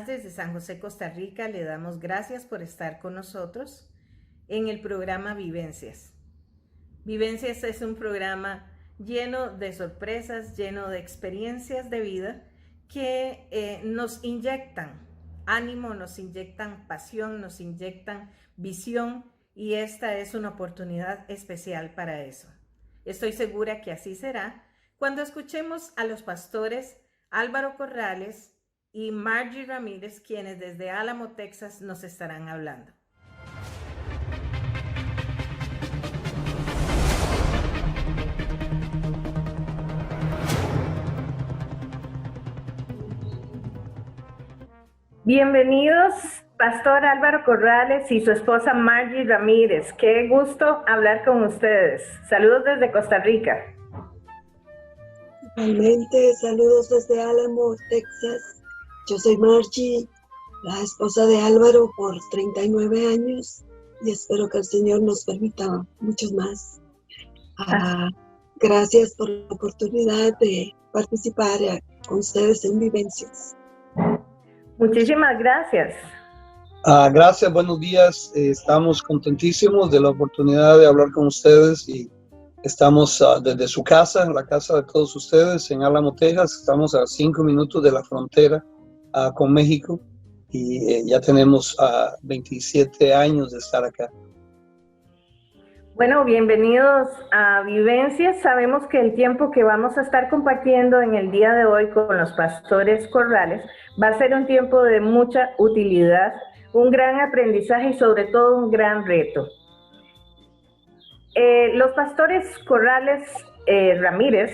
desde San José, Costa Rica, le damos gracias por estar con nosotros en el programa Vivencias. Vivencias es un programa lleno de sorpresas, lleno de experiencias de vida que nos inyectan ánimo, nos inyectan pasión, nos inyectan visión, y esta es una oportunidad especial para eso. Estoy segura que así será cuando escuchemos a los pastores Álvaro Corrales y Margie Ramírez, quienes desde Álamo, Texas, nos estarán hablando. Bienvenidos, Pastor Álvaro Corrales y su esposa Margie Ramírez. Qué gusto hablar con ustedes. Saludos desde Costa Rica. Igualmente, saludos desde Álamo, Texas. Yo soy Margie, la esposa de Álvaro por 39 años, y espero que el Señor nos permita muchos más. Gracias por la oportunidad de participar con ustedes en Vivencias. Muchísimas gracias. Gracias, buenos días. Estamos contentísimos de la oportunidad de hablar con ustedes y estamos desde su casa, la casa de todos ustedes en Álamo, Texas. Estamos a 5 minutos de la frontera con México y ya tenemos 27 años de estar acá. Bueno, bienvenidos a Vivencias. Sabemos que el tiempo que vamos a estar compartiendo en el día de hoy con los pastores Corrales va a ser un tiempo de mucha utilidad, un gran aprendizaje y sobre todo un gran reto. Los pastores Corrales Ramírez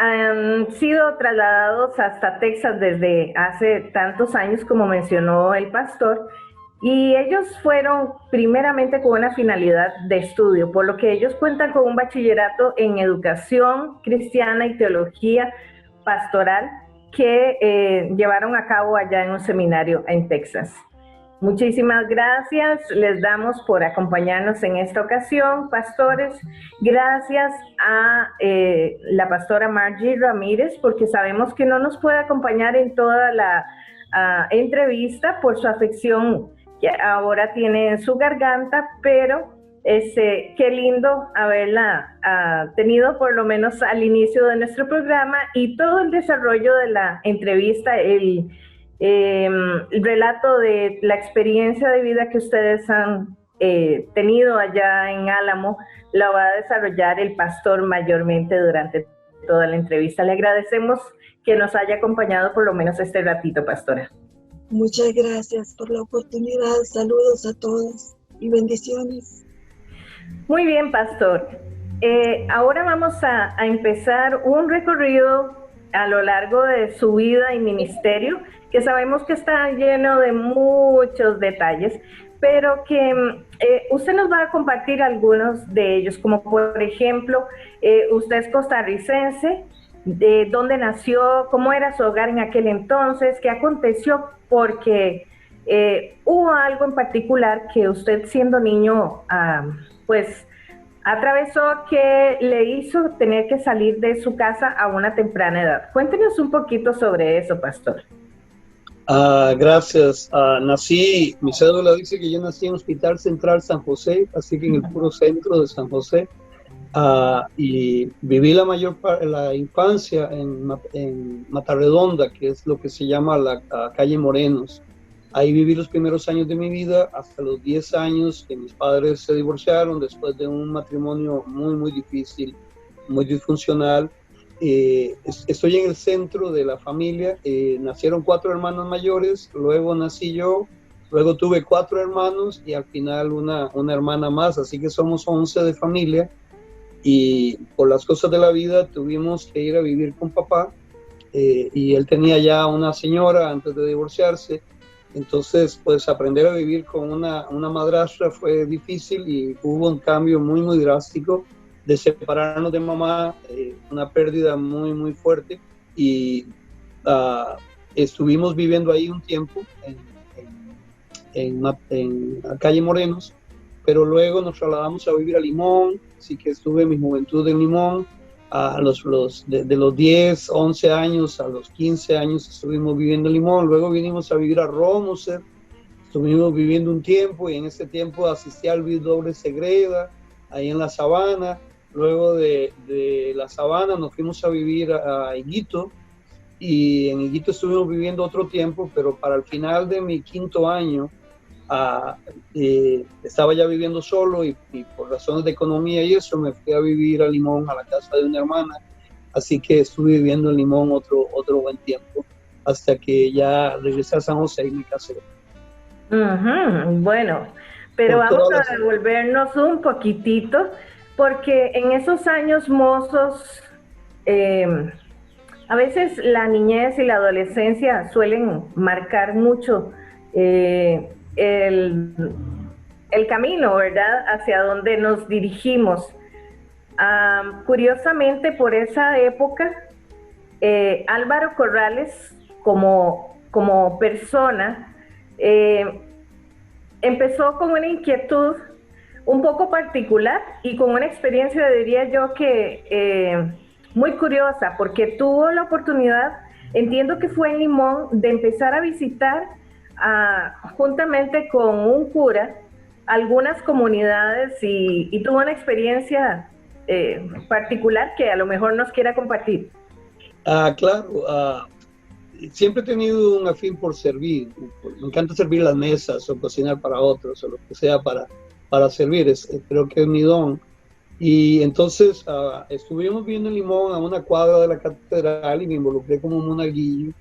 han sido trasladados hasta Texas desde hace tantos años, como mencionó el pastor, y ellos fueron primeramente con una finalidad de estudio, por lo que ellos cuentan con un bachillerato en educación cristiana y teología pastoral que llevaron a cabo allá en un seminario en Texas. Muchísimas gracias, les damos por acompañarnos en esta ocasión, pastores. Gracias a la pastora Margie Ramírez, porque sabemos que no nos puede acompañar en toda la entrevista por su afección que ahora tiene en su garganta, pero qué lindo haberla tenido por lo menos al inicio de nuestro programa y todo el desarrollo de la entrevista, el relato de la experiencia de vida que ustedes han tenido allá en Álamo, la va a desarrollar el pastor mayormente durante toda la entrevista. Le agradecemos que nos haya acompañado por lo menos este ratito, pastora. Muchas gracias por la oportunidad. Saludos a todos y bendiciones. Muy bien, pastor. Ahora vamos a empezar un recorrido a lo largo de su vida y ministerio, que sabemos que está lleno de muchos detalles, pero que usted nos va a compartir algunos de ellos, como por ejemplo, usted es costarricense, de dónde nació, cómo era su hogar en aquel entonces, qué aconteció, porque hubo algo en particular que usted siendo niño, pues atravesó, que le hizo tener que salir de su casa a una temprana edad. Cuéntenos un poquito sobre eso, pastor. Gracias. Mi cédula dice que yo nací en Hospital Central San José, así que en el puro centro de San José. Y viví la mayor parte de la infancia en Matarredonda, que es lo que se llama la calle Morenos. Ahí viví los primeros años de mi vida, hasta los 10 años que mis padres se divorciaron después de un matrimonio muy, muy difícil, muy disfuncional. Estoy en el centro de la familia. Nacieron 4 hermanos mayores, luego nací yo, luego tuve 4 hermanos y al final una hermana más, así que somos 11 de familia. Y por las cosas de la vida tuvimos que ir a vivir con papá, y él tenía ya una señora antes de divorciarse. Entonces, pues aprender a vivir con una madrastra fue difícil y hubo un cambio muy, muy drástico de separarnos de mamá, una pérdida muy, muy fuerte. Y estuvimos viviendo ahí un tiempo en la calle Morenos, pero luego nos trasladamos a vivir a Limón, así que estuve mi juventud en Limón. de los 10, 11 años a los 15 años estuvimos viviendo en Limón, luego vinimos a vivir a Romoser, estuvimos viviendo un tiempo y en ese tiempo asistí al BW Segreda, ahí en la Sabana. Luego de la Sabana nos fuimos a vivir a Higuito, y en Higuito estuvimos viviendo otro tiempo, pero para el final de mi 5.º año estaba ya viviendo solo y por razones de economía y eso me fui a vivir a Limón, a la casa de una hermana, así que estuve viviendo en Limón otro buen tiempo, hasta que ya regresé a San José y me casé. Bueno, pero vamos a devolvernos un poquitito, porque en esos años mozos, a veces la niñez y la adolescencia suelen marcar mucho el camino, ¿verdad?, hacia donde nos dirigimos. Curiosamente, por esa época, Álvaro Corrales, como persona, empezó con una inquietud un poco particular y con una experiencia, diría yo, que muy curiosa, porque tuvo la oportunidad, entiendo que fue en Limón, de empezar a visitar juntamente con un cura algunas comunidades y tuvo una experiencia particular que a lo mejor nos quiera compartir. Claro, siempre he tenido un afín por servir, me encanta servir las mesas o cocinar para otros o lo que sea para servir, creo que es mi don. Y entonces estuvimos viviendo en Limón, a una cuadra de la catedral, y me involucré como monaguillo,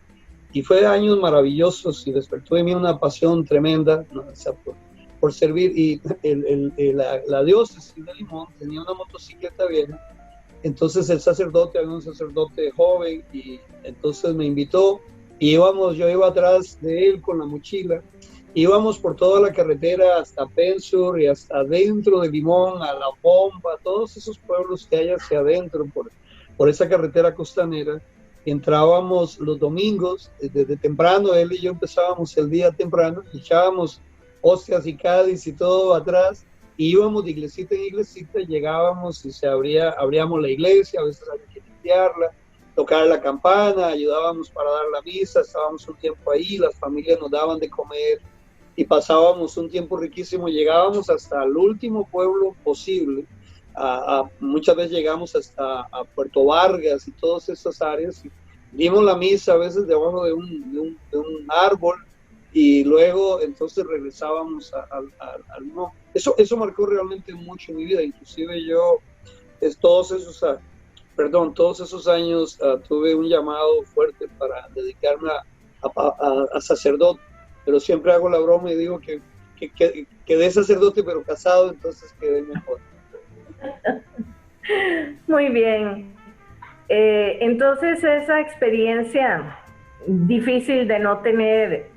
y fue años maravillosos y despertó de mí una pasión tremenda, ¿no?, o sea, por servir. Y la diócesis de Limón tenía una motocicleta vieja, entonces había un sacerdote joven, y entonces me invitó, y yo iba atrás de él con la mochila, íbamos por toda la carretera hasta Pensur y hasta adentro de Limón, a La Bomba, todos esos pueblos que hay hacia adentro por esa carretera costanera. Entrábamos los domingos desde temprano, él y yo empezábamos el día temprano, echábamos hostias y cádiz y todo atrás, y íbamos de iglesita en iglesita, llegábamos y abríamos la iglesia, a veces había que limpiarla, tocar la campana, ayudábamos para dar la misa, estábamos un tiempo ahí, las familias nos daban de comer y pasábamos un tiempo riquísimo. Llegábamos hasta el último pueblo posible, muchas veces llegamos hasta a Puerto Vargas y todas esas áreas, y dimos la misa a veces debajo de un árbol, y luego entonces regresábamos no. Eso marcó realmente mucho en mi vida. Inclusive yo todos esos años tuve un llamado fuerte para dedicarme a sacerdote, pero siempre hago la broma y digo que quedé sacerdote pero casado, entonces quedé mejor. Muy bien. Entonces esa experiencia difícil de no tener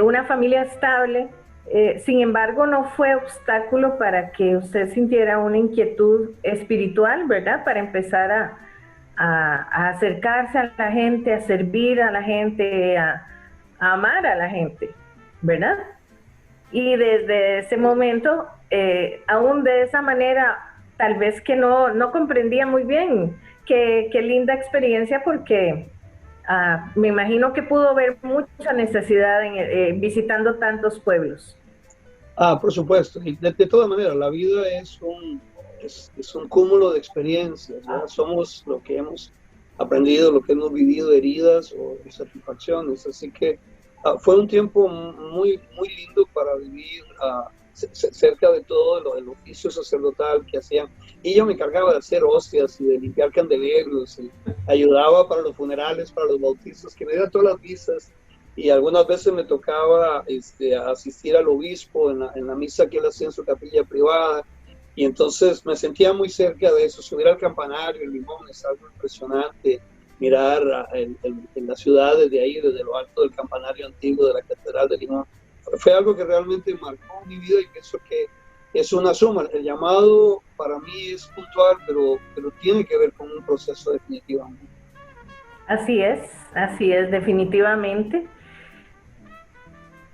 una familia estable, sin embargo, no fue obstáculo para que usted sintiera una inquietud espiritual, ¿verdad?, para empezar a acercarse a la gente, a servir a la gente, a amar a la gente, ¿verdad? Y desde ese momento, aún de esa manera, tal vez que no comprendía muy bien. Qué linda experiencia, porque me imagino que pudo haber mucha necesidad visitando tantos pueblos. Por supuesto, y de todas maneras, la vida es un cúmulo de experiencias, ¿verdad? Somos lo que hemos aprendido, lo que hemos vivido, heridas o satisfacciones, así que fue un tiempo muy, muy lindo para vivir cerca de todo el oficio sacerdotal que hacían. Y yo me encargaba de hacer hostias y de limpiar candelabros, y ayudaba para los funerales, para los bautizos, que me dieran todas las misas, y algunas veces me tocaba asistir al obispo en la misa que él hacía en su capilla privada, y entonces me sentía muy cerca de eso. Subir al campanario en Limón es algo impresionante, mirar en la ciudad desde ahí, desde lo alto del campanario antiguo de la Catedral de Limón. Fue algo que realmente marcó mi vida, y pienso que es una suma. El llamado para mí es puntual, pero tiene que ver con un proceso definitivamente. Así es, definitivamente.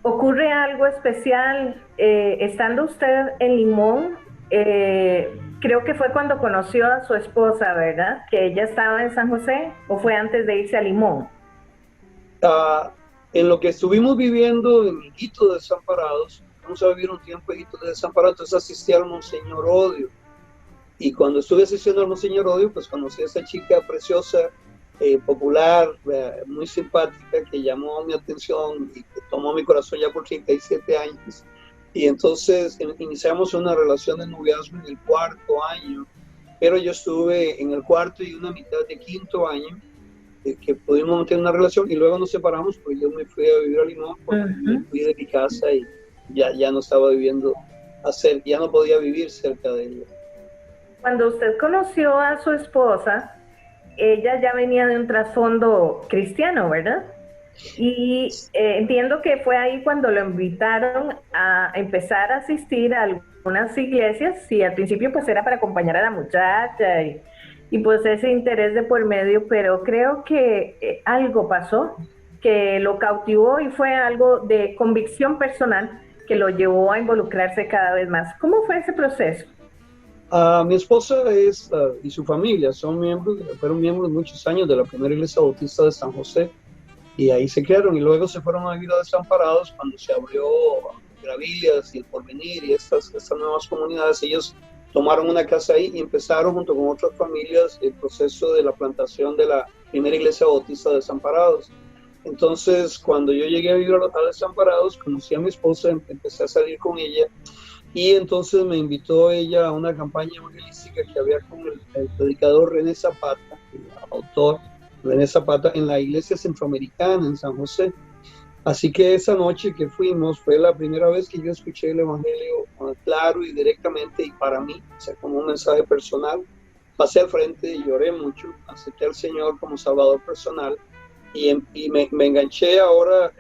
¿Ocurre algo especial estando usted en Limón? ¿Cree creo que fue cuando conoció a su esposa, ¿verdad? Que ella estaba en San José, ¿o fue antes de irse a Limón? En lo que estuvimos viviendo en Higuito de Desamparados, vamos a vivir un tiempo en Higuito de Desamparados, entonces asistí al Monseñor Odio. Y cuando estuve asistiendo al Monseñor Odio, pues conocí a esa chica preciosa, popular, muy simpática, que llamó mi atención y que tomó mi corazón ya por 37 años. Y entonces iniciamos una relación de noviazgo en el 4.º año, pero yo estuve en el 4.º y una mitad de 5.º año, que pudimos mantener una relación, y luego nos separamos, pues yo me fui a vivir a Limón, porque me fui de mi casa y ya no estaba viviendo, ya no podía vivir cerca de ella. Cuando usted conoció a su esposa, ella ya venía de un trasfondo cristiano, ¿verdad? Y entiendo que fue ahí cuando lo invitaron a empezar a asistir a algunas iglesias, y al principio pues era para acompañar a la muchacha y pues ese interés de por medio, pero creo que algo pasó que lo cautivó y fue algo de convicción personal que lo llevó a involucrarse cada vez más. ¿Cómo fue ese proceso? Mi esposa y su familia fueron miembros muchos años de la primera iglesia bautista de San José, y ahí se quedaron, y luego se fueron a vivir a Desamparados cuando se abrió Gravillas y El Porvenir y estas nuevas comunidades. Ellos tomaron una casa ahí y empezaron junto con otras familias el proceso de la plantación de la primera iglesia bautista de Desamparados. Entonces, cuando yo llegué a vivir a Desamparados, conocí a mi esposa, empecé a salir con ella, y entonces me invitó ella a una campaña evangelística que había con el predicador René Zapata, el autor René Zapata, en la iglesia centroamericana en San José. Así que esa noche que fuimos fue la primera vez que yo escuché el evangelio claro y directamente, y para mí, o sea, como un mensaje personal. Pasé al frente y lloré mucho, acepté al Señor como Salvador personal, y me enganché ahora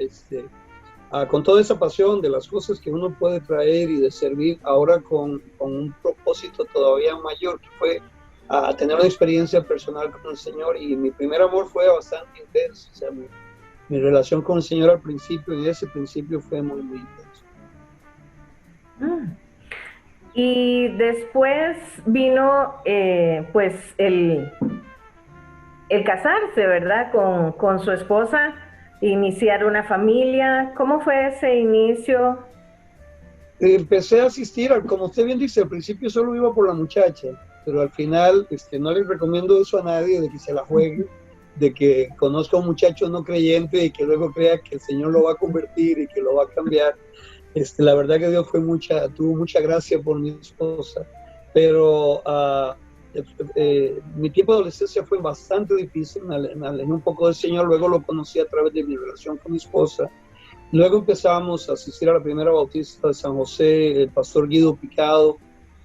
con toda esa pasión de las cosas que uno puede traer y de servir ahora con un propósito todavía mayor, que fue a tener una experiencia personal con el Señor. Y mi primer amor fue bastante intenso, o sea, mi relación con el Señor al principio, en ese principio, fue muy, muy intenso. Y después vino pues el casarse, ¿verdad? Con su esposa, iniciar una familia. ¿Cómo fue ese inicio? Empecé a asistir, como usted bien dice, al principio solo iba por la muchacha, pero al final no les recomiendo eso a nadie, de que se la juegue, de que conozca a un muchacho no creyente y que luego crea que el Señor lo va a convertir y que lo va a cambiar. La verdad que Dios tuvo mucha gracia por mi esposa, pero mi tiempo de adolescencia fue bastante difícil, me alejé un poco del Señor, luego lo conocí a través de mi relación con mi esposa. Luego empezamos a asistir a la primera bautista de San José, el pastor Guido Picado,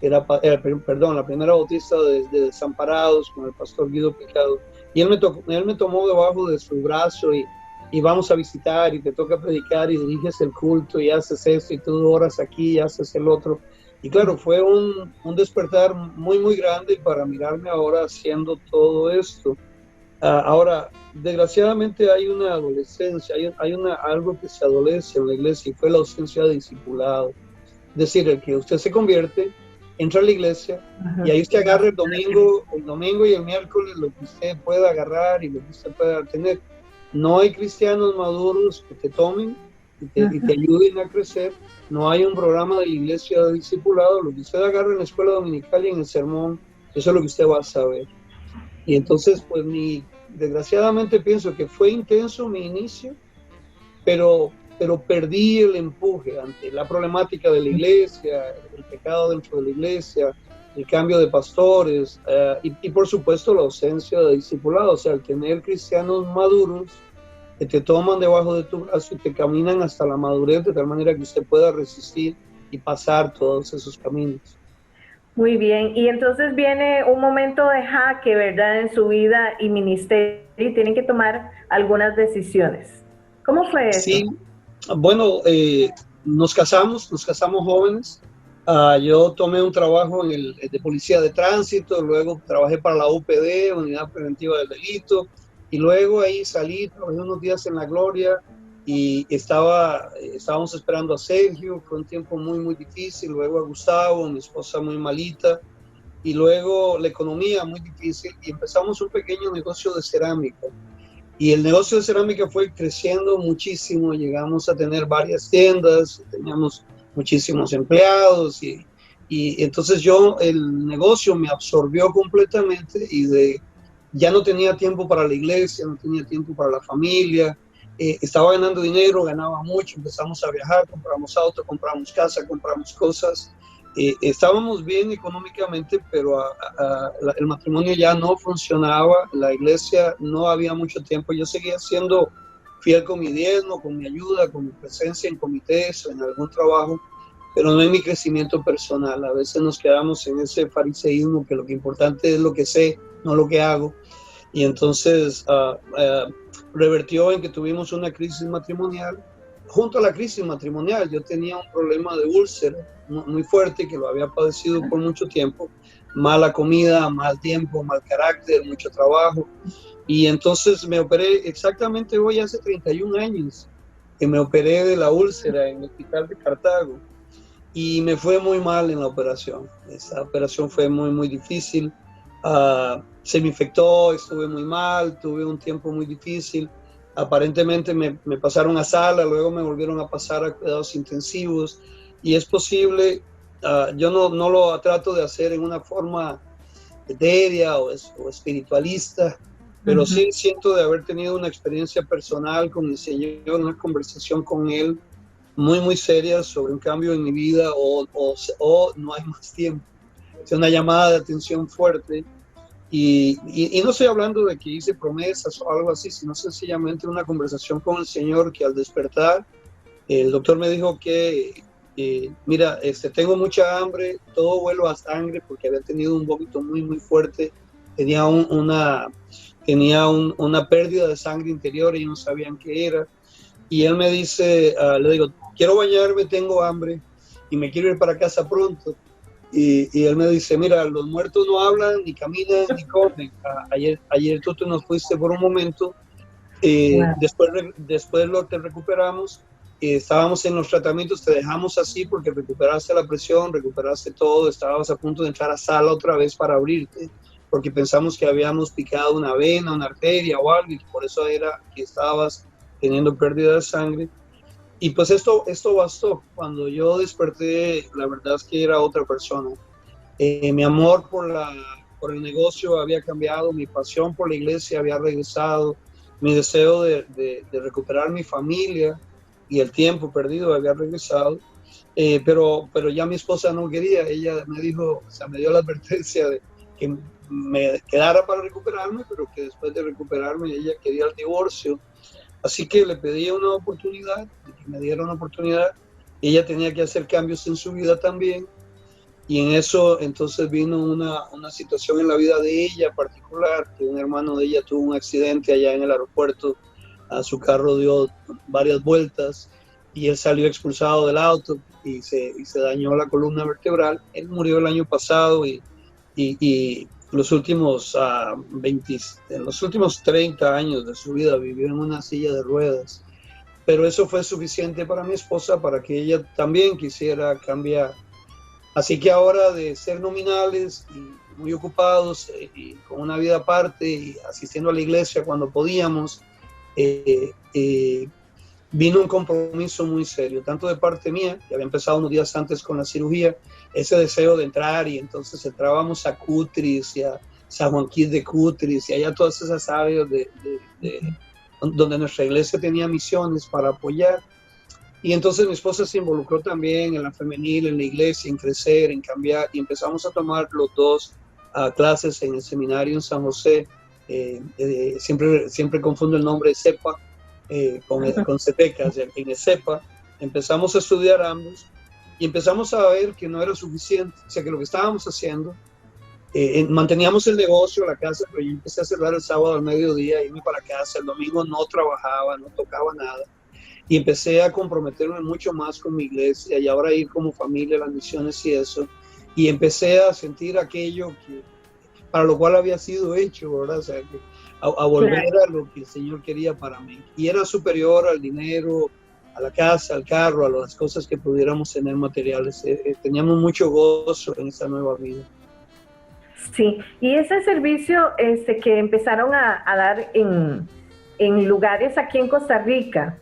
la primera bautista de Desamparados con el pastor Guido Picado, y él me tomó debajo de su brazo y vamos a visitar, y te toca predicar y diriges el culto y haces esto y tú oras aquí y haces el otro. Y claro, fue un despertar muy, muy grande para mirarme ahora haciendo todo esto. Ahora, desgraciadamente hay una adolescencia, hay algo que se adolece en la iglesia, y fue la ausencia de discipulado. Es decir, el que usted se convierte, entra a la iglesia, y ahí usted agarra el domingo y el miércoles lo que usted pueda agarrar y lo que usted pueda tener. No hay cristianos maduros que te tomen y te ayuden a crecer. No hay un programa de la iglesia de discipulado. Lo que usted agarra en la escuela dominical y en el sermón, eso es lo que usted va a saber. Y entonces, pues desgraciadamente pienso que fue intenso mi inicio, pero perdí el empuje ante la problemática de la iglesia, el pecado dentro de la iglesia, el cambio de pastores, y por supuesto la ausencia de discipulado. O sea, el tener cristianos maduros que te toman debajo de tu brazo y te caminan hasta la madurez, de tal manera que usted pueda resistir y pasar todos esos caminos. Muy bien, y entonces viene un momento de jaque, ¿verdad?, en su vida y ministerio, y tienen que tomar algunas decisiones. ¿Cómo fue eso? Sí, bueno, nos casamos jóvenes. Yo tomé un trabajo de policía de tránsito, luego trabajé para la UPD, Unidad Preventiva del Delito, y luego ahí salí, trabajé unos días en La Gloria, y estábamos esperando a Sergio. Fue un tiempo muy, muy difícil. Luego a Gustavo, mi esposa muy malita, y luego la economía muy difícil, y empezamos un pequeño negocio de cerámica. Y el negocio de cerámica fue creciendo muchísimo, llegamos a tener varias tiendas, teníamos muchísimos empleados y entonces el negocio me absorbió completamente ya no tenía tiempo para la iglesia, no tenía tiempo para la familia, estaba ganando dinero, ganaba mucho, empezamos a viajar, compramos auto, compramos casa, compramos cosas. Estábamos bien económicamente, pero el matrimonio ya no funcionaba, la iglesia no había mucho tiempo, yo seguía siendo fiel con mi diezmo, con mi ayuda, con mi presencia en comités, en algún trabajo, pero no en mi crecimiento personal. A veces nos quedamos en ese fariseísmo que lo que importante es lo que sé, no lo que hago, y entonces revertió en que tuvimos una crisis matrimonial. Junto a la crisis matrimonial, yo tenía un problema de úlcera muy fuerte que lo había padecido por mucho tiempo, mala comida, mal tiempo, mal carácter, mucho trabajo, y entonces me operé exactamente hoy hace 31 años que me operé de la úlcera en el hospital de Cartago y me fue muy mal en la operación. Esa operación fue muy difícil, se me infectó, estuve muy mal, tuve un tiempo muy difícil. Aparentemente me pasaron a sala, luego me volvieron a pasar a cuidados intensivos y es posible, yo no lo trato de hacer en una forma etérea o espiritualista, pero sí siento de haber tenido una experiencia personal con el Señor, una conversación con Él muy seria sobre un cambio en mi vida o no hay más tiempo. Es una llamada de atención fuerte. Y no estoy hablando de que hice promesas o algo así, sino sencillamente una conversación con el Señor que al despertar, el doctor me dijo que, mira, tengo mucha hambre, todo vuelo a sangre porque había tenido un vómito muy fuerte, tenía una pérdida de sangre interior y no sabían qué era. Y él me dice, le digo, quiero bañarme, tengo hambre y me quiero ir para casa pronto. Y él me dice, mira, los muertos no hablan, ni caminan, ni comen. Ayer tú te nos fuiste por un momento, después lo te recuperamos, estábamos en los tratamientos, te dejamos así porque recuperaste la presión, recuperaste todo, estabas a punto de entrar a sala otra vez para abrirte, porque pensamos que habíamos picado una vena, una arteria o algo, y por eso era que estabas teniendo pérdida de sangre. Y pues esto bastó. Cuando yo desperté, la verdad es que era otra persona. Mi amor por el negocio había cambiado, mi pasión por la iglesia había regresado, mi deseo de recuperar mi familia y el tiempo perdido había regresado. Pero ya mi esposa no quería, ella me dijo, o sea, me dio la advertencia de que me quedara para recuperarme, pero que después de recuperarme ella quería el divorcio. Así que le pedí una oportunidad, que me diera una oportunidad. Ella tenía que hacer cambios en su vida también. Y en eso entonces vino una situación en la vida de ella particular, que un hermano de ella tuvo un accidente allá en el aeropuerto, su carro dio varias vueltas y él salió expulsado del auto y se dañó la columna vertebral. Él murió el año pasado y los últimos 30 años de su vida vivió en una silla de ruedas. Pero eso fue suficiente para mi esposa para que ella también quisiera cambiar. Así que ahora de ser nominales y muy ocupados y con una vida aparte y asistiendo a la iglesia cuando podíamos, vino un compromiso muy serio, tanto de parte mía, que había empezado unos días antes con la cirugía, ese deseo de entrar y entonces entrábamos a Cutris y a San Juanquís de Cutris y allá todas esas áreas donde nuestra iglesia tenía misiones para apoyar. Y entonces mi esposa se involucró también en la femenil, en la iglesia, en crecer, en cambiar, y empezamos a tomar los dos clases en el seminario en San José. Siempre confundo el nombre de CEPA con CEPECA, en el CEPA. Empezamos a estudiar ambos y empezamos a ver que no era suficiente, o sea que lo que estábamos haciendo, manteníamos el negocio, la casa, pero yo empecé a cerrar el sábado al mediodía, irme para casa, el domingo no trabajaba, no tocaba nada. Y empecé a comprometerme mucho más con mi iglesia y ahora ir como familia a las misiones y eso. Y empecé a sentir aquello para lo cual había sido hecho, ¿verdad? O sea, a volver a lo que el Señor quería para mí. Y era superior al dinero, a la casa, al carro, a las cosas que pudiéramos tener materiales. Teníamos mucho gozo en esta nueva vida. Sí, y ese servicio que empezaron a dar en lugares aquí en Costa Rica,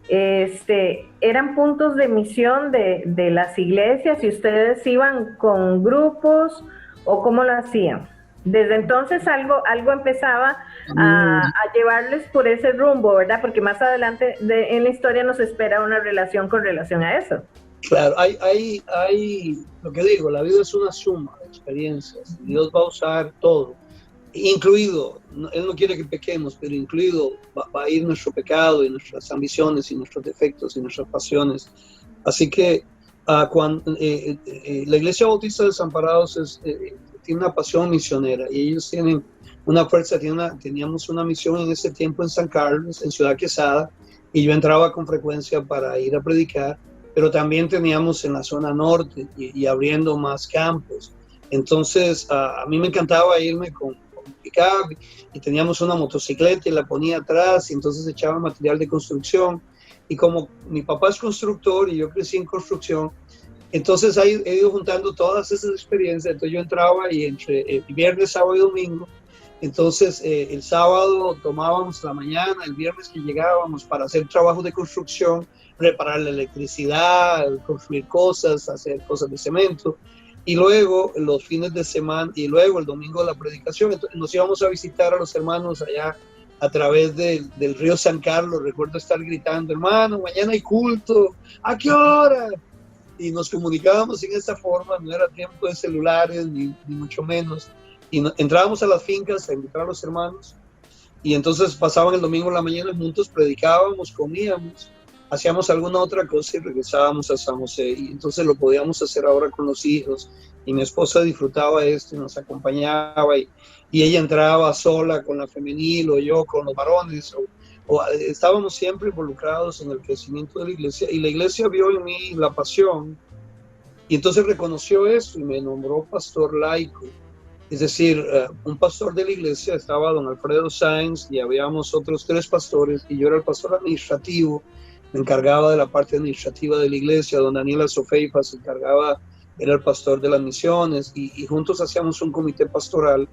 eran puntos de misión de las iglesias y ustedes iban con grupos o cómo lo hacían. Desde entonces algo empezaba a llevarles por ese rumbo, ¿verdad? Porque más adelante en la historia nos espera una relación con relación a eso. Claro, lo que digo, la vida es una suma de experiencias. Dios va a usar todo, incluido, Él no quiere que pequemos, pero incluido va a ir nuestro pecado y nuestras ambiciones y nuestros defectos y nuestras pasiones. Así que la Iglesia Bautista de Desamparados tiene una pasión misionera y ellos tienen una fuerza, teníamos una misión en ese tiempo en San Carlos, en Ciudad Quesada, y yo entraba con frecuencia para ir a predicar, pero también teníamos en la zona norte y abriendo más campos. Entonces, a mí me encantaba irme con pick-up y teníamos una motocicleta y la ponía atrás y entonces echaba material de construcción. Y como mi papá es constructor y yo crecí en construcción, entonces he ido juntando todas esas experiencias. Entonces yo entraba y entre viernes, sábado y domingo, entonces el sábado tomábamos la mañana, el viernes que llegábamos para hacer trabajos de construcción, reparar la electricidad, construir cosas, hacer cosas de cemento, y luego los fines de semana y luego el domingo la predicación. Entonces nos íbamos a visitar a los hermanos allá a través del río San Carlos. Recuerdo estar gritando: hermano, mañana hay culto, ¿a qué hora? Y nos comunicábamos en esa forma, no era tiempo de celulares ni mucho menos, y entrábamos a las fincas a invitar a los hermanos, y entonces pasaban el domingo en la mañana juntos, predicábamos, comíamos, hacíamos alguna otra cosa y regresábamos a San José. Y entonces lo podíamos hacer ahora con los hijos, y mi esposa disfrutaba esto y nos acompañaba, y ella entraba sola con la femenil o yo con los varones, o estábamos siempre involucrados en el crecimiento de la iglesia, y la iglesia vio en mí la pasión y entonces reconoció eso y me nombró pastor laico. Es decir, un pastor de la iglesia, estaba don Alfredo Sáenz y habíamos otros 3 pastores, y yo era el pastor administrativo, me encargaba de la parte administrativa de la iglesia. Don Daniel Azofeifa se encargaba, era el pastor de las misiones, y juntos hacíamos un comité pastoral.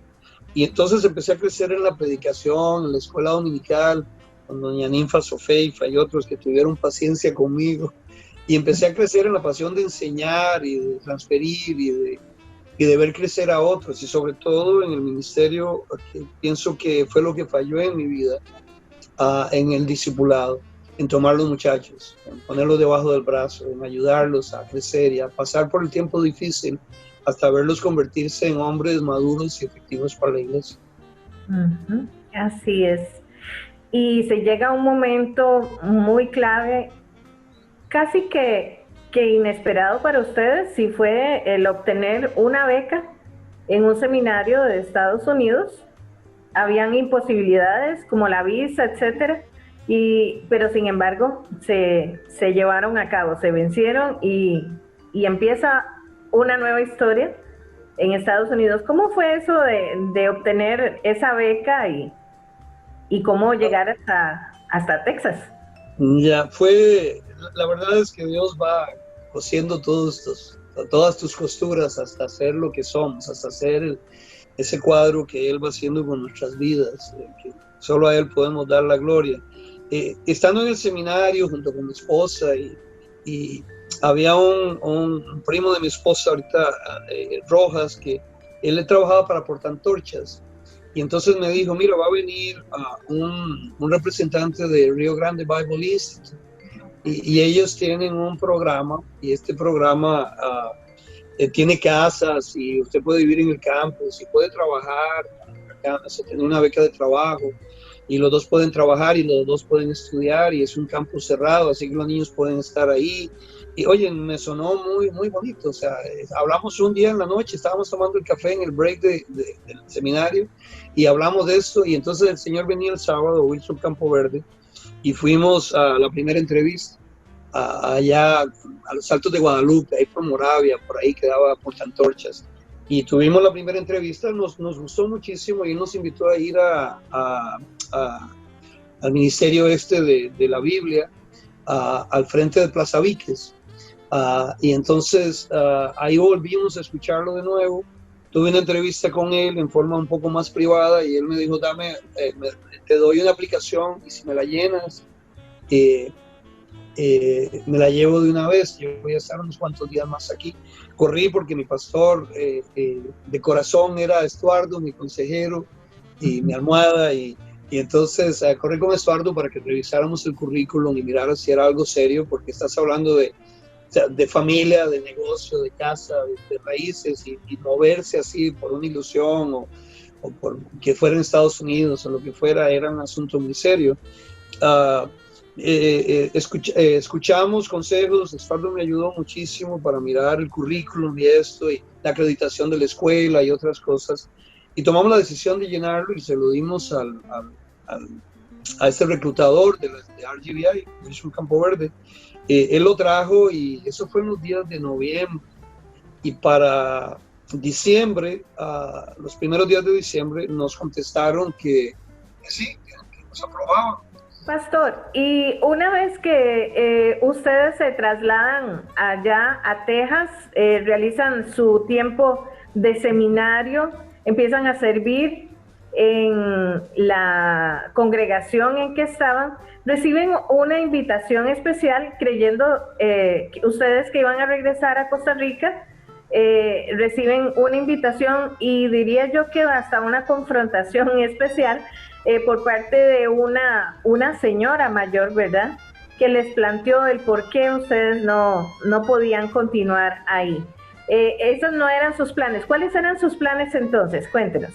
Y entonces empecé a crecer en la predicación, en la escuela dominical, con doña Ninfa Azofeifa y otros que tuvieron paciencia conmigo, y empecé a crecer en la pasión de enseñar y de transferir y de ver crecer a otros, y sobre todo en el ministerio, que pienso que fue lo que falló en mi vida, en el discipulado, en tomar los muchachos, en ponerlos debajo del brazo, en ayudarlos a crecer y a pasar por el tiempo difícil hasta verlos convertirse en hombres maduros y efectivos para la iglesia. Así es. Y se llega a un momento muy clave, casi que inesperado para ustedes, si fue el obtener una beca en un seminario de Estados Unidos. Habían imposibilidades como la visa, etcétera, pero sin embargo se llevaron a cabo, se vencieron, y empieza una nueva historia en Estados Unidos. ¿Cómo fue eso de obtener esa beca y cómo llegar hasta Texas? Ya la verdad es que Dios va cosiendo todas tus costuras hasta hacer lo que somos, hasta hacer ese cuadro que Él va haciendo con nuestras vidas, que solo a Él podemos dar la gloria. Estando en el seminario junto con mi esposa, y había un primo de mi esposa ahorita, Rojas, que él trabajaba para Portantorchas, y entonces me dijo: mira, va a venir un representante de Rio Grande Bible Institute, y ellos tienen un programa, y este programa tiene casas, y usted puede vivir en el campus y puede trabajar acá, tiene una beca de trabajo, y los dos pueden trabajar y los dos pueden estudiar, y es un campus cerrado, así que los niños pueden estar ahí. Y oye, me sonó muy, muy bonito. O sea, hablamos un día en la noche, estábamos tomando el café en el break del seminario, y hablamos de esto, y entonces el señor venía el sábado, Wilson Campo Verde, y fuimos a la primera entrevista allá a los Altos de Guadalupe, ahí por Moravia, por ahí quedaba Portantorchas, y tuvimos la primera entrevista. Nos gustó muchísimo, y él nos invitó a ir al ministerio de la Biblia, al frente de Plaza Víquez, y entonces ahí volvimos a escucharlo de nuevo. tuve una entrevista con él en forma un poco más privada y él me dijo, te doy una aplicación y si me la llenas, me la llevo de una vez. Yo voy a estar unos cuantos días más aquí. Corrí porque mi pastor de corazón era Estuardo, mi consejero y mi almohada, y entonces corrí con Estuardo para que revisáramos el currículum y mirara si era algo serio, porque estás hablando de familia, de negocio, de casa, de raíces, y moverse así por una ilusión o por que fuera en Estados Unidos o lo que fuera, era un asunto muy serio. Escuchamos consejos. Estuardo me ayudó muchísimo para mirar el currículum y esto, y la acreditación de la escuela y otras cosas, y tomamos la decisión de llenarlo y se lo dimos a este reclutador de RGBI, Mission Campo Verde. Él lo trajo y eso fue en los días de noviembre, y para diciembre, los primeros días de diciembre, nos contestaron que sí, que nos aprobaban. Pastor, y una vez que ustedes se trasladan allá a Texas, realizan su tiempo de seminario, empiezan a servir en la congregación en que estaban, reciben una invitación especial creyendo ustedes que iban a regresar a Costa Rica, reciben una invitación y diría yo que hasta una confrontación especial por parte de una señora mayor, ¿verdad?, que les planteó el por qué ustedes no podían continuar ahí. Esos no eran sus planes. ¿Cuáles eran sus planes entonces? Cuéntenos.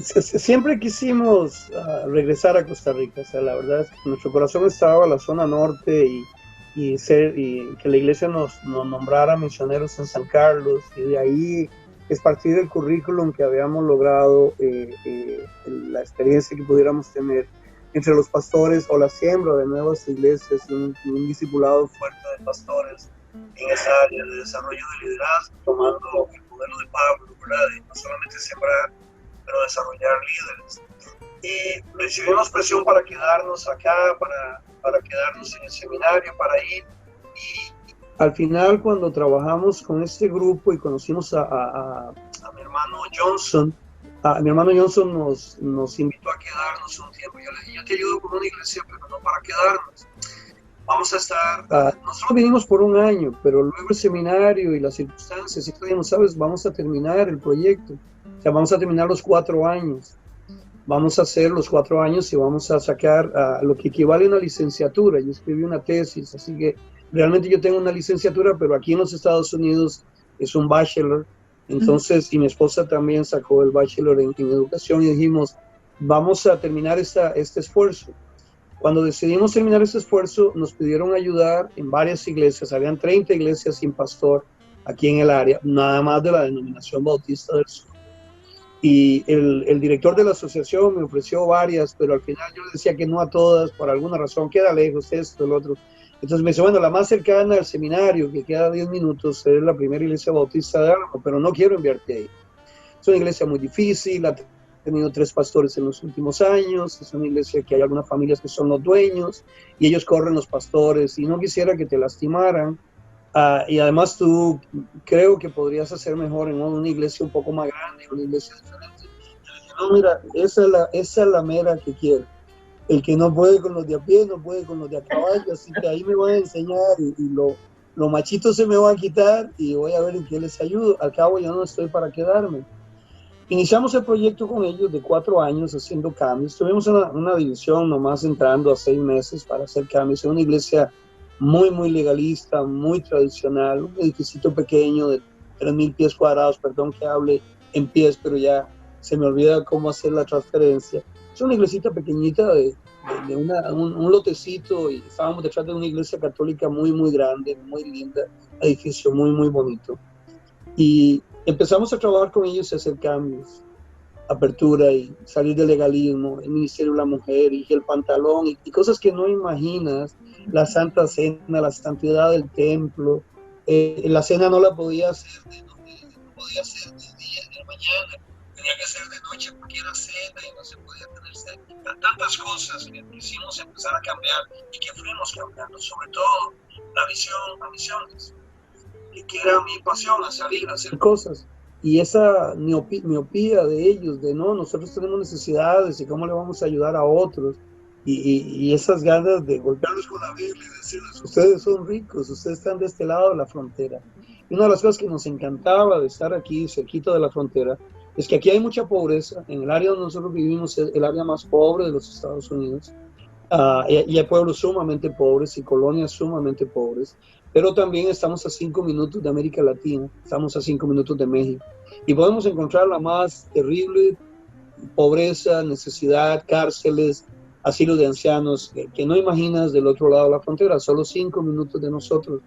Siempre quisimos regresar a Costa Rica. O sea, la verdad es que nuestro corazón estaba en la zona norte y que la iglesia nos nombrara misioneros en San Carlos, y de ahí es partir del currículum que habíamos logrado, la experiencia que pudiéramos tener entre los pastores, o la siembra de nuevas iglesias, un discipulado fuerte de pastores en esa área de desarrollo de liderazgo, tomando el modelo de Pablo, ¿verdad? De no solamente sembrar, pero desarrollar líderes. Y recibimos presión para quedarnos acá, para quedarnos en el seminario, para ir. Y al final, cuando trabajamos con este grupo y conocimos a mi hermano Johnson, nos invitó a quedarnos un tiempo. Yo le dije, yo te ayudo con una iglesia, pero no para quedarnos. Vamos a estar, nosotros vinimos por un año, pero luego el seminario y las circunstancias, y dijimos, sabes, vamos a terminar el proyecto. O sea, vamos a terminar los 4 años. Vamos a hacer los 4 años y vamos a sacar lo que equivale a una licenciatura. Yo escribí una tesis, así que realmente yo tengo una licenciatura, pero aquí en los Estados Unidos es un bachelor. Entonces, y mi esposa también sacó el bachelor en educación, y dijimos, vamos a terminar este esfuerzo. Cuando decidimos terminar este esfuerzo, nos pidieron ayudar en varias iglesias. Habían 30 iglesias sin pastor aquí en el área, nada más de la denominación Bautista del Sur. Y el director de la asociación me ofreció varias, pero al final yo le decía que no a todas, por alguna razón, queda lejos, esto, el otro. Entonces me dice, bueno, la más cercana al seminario, que queda 10 minutos, es la primera iglesia bautista de Álamo, pero no quiero enviarte ahí. Es una iglesia muy difícil, ha tenido 3 pastores en los últimos años, es una iglesia que hay algunas familias que son los dueños, y ellos corren los pastores, y no quisiera que te lastimaran. Y además tú creo que podrías hacer mejor en una iglesia un poco más grande, una iglesia diferente. Yo dije, no, mira, esa es la mera que quiero. El que no puede con los de a pie, no puede con los de a caballo, así que ahí me van a enseñar, y lo machito se me va a quitar, y voy a ver en qué les ayudo. Al cabo yo no estoy para quedarme. Iniciamos el proyecto con ellos de 4 años haciendo cambios. Tuvimos una división nomás entrando a 6 meses para hacer cambios. Es una iglesia muy, muy legalista, muy tradicional, un edificio pequeño de 3,000 pies cuadrados, perdón que hable en pies, pero ya se me olvida cómo hacer la transferencia. Es una iglesita pequeñita de un lotecito, y estábamos detrás de una iglesia católica muy, muy grande, muy linda, edificio muy, muy bonito. Y empezamos a trabajar con ellos y hacer cambios, apertura y salir del legalismo, el ministerio de la mujer y el pantalón y cosas que no imaginas, la Santa Cena, la santidad del templo. La cena no la podía hacer no podía hacer de día ni de mañana, tenía que ser de noche porque era cena y no se podía tener cena. Tantas cosas que quisimos empezar a cambiar y que fuimos cambiando, sobre todo la visión a misiones, que era mi pasión, a salir a hacer cosas. y esa miopía de ellos, de no, nosotros tenemos necesidades y cómo le vamos a ayudar a otros, y esas ganas de golpearlos con la Biblia y decirles, ustedes son ricos, ustedes están de este lado de la frontera. Y una de las cosas que nos encantaba de estar aquí, cerquita de la frontera, es que aquí hay mucha pobreza. En el área donde nosotros vivimos es el área más pobre de los Estados Unidos. Y hay pueblos sumamente pobres y colonias sumamente pobres, pero también estamos a 5 minutos de América Latina, estamos a 5 minutos de México, y podemos encontrar la más terrible pobreza, necesidad, cárceles, asilos de ancianos, que no imaginas del otro lado de la frontera, solo 5 minutos de nosotros,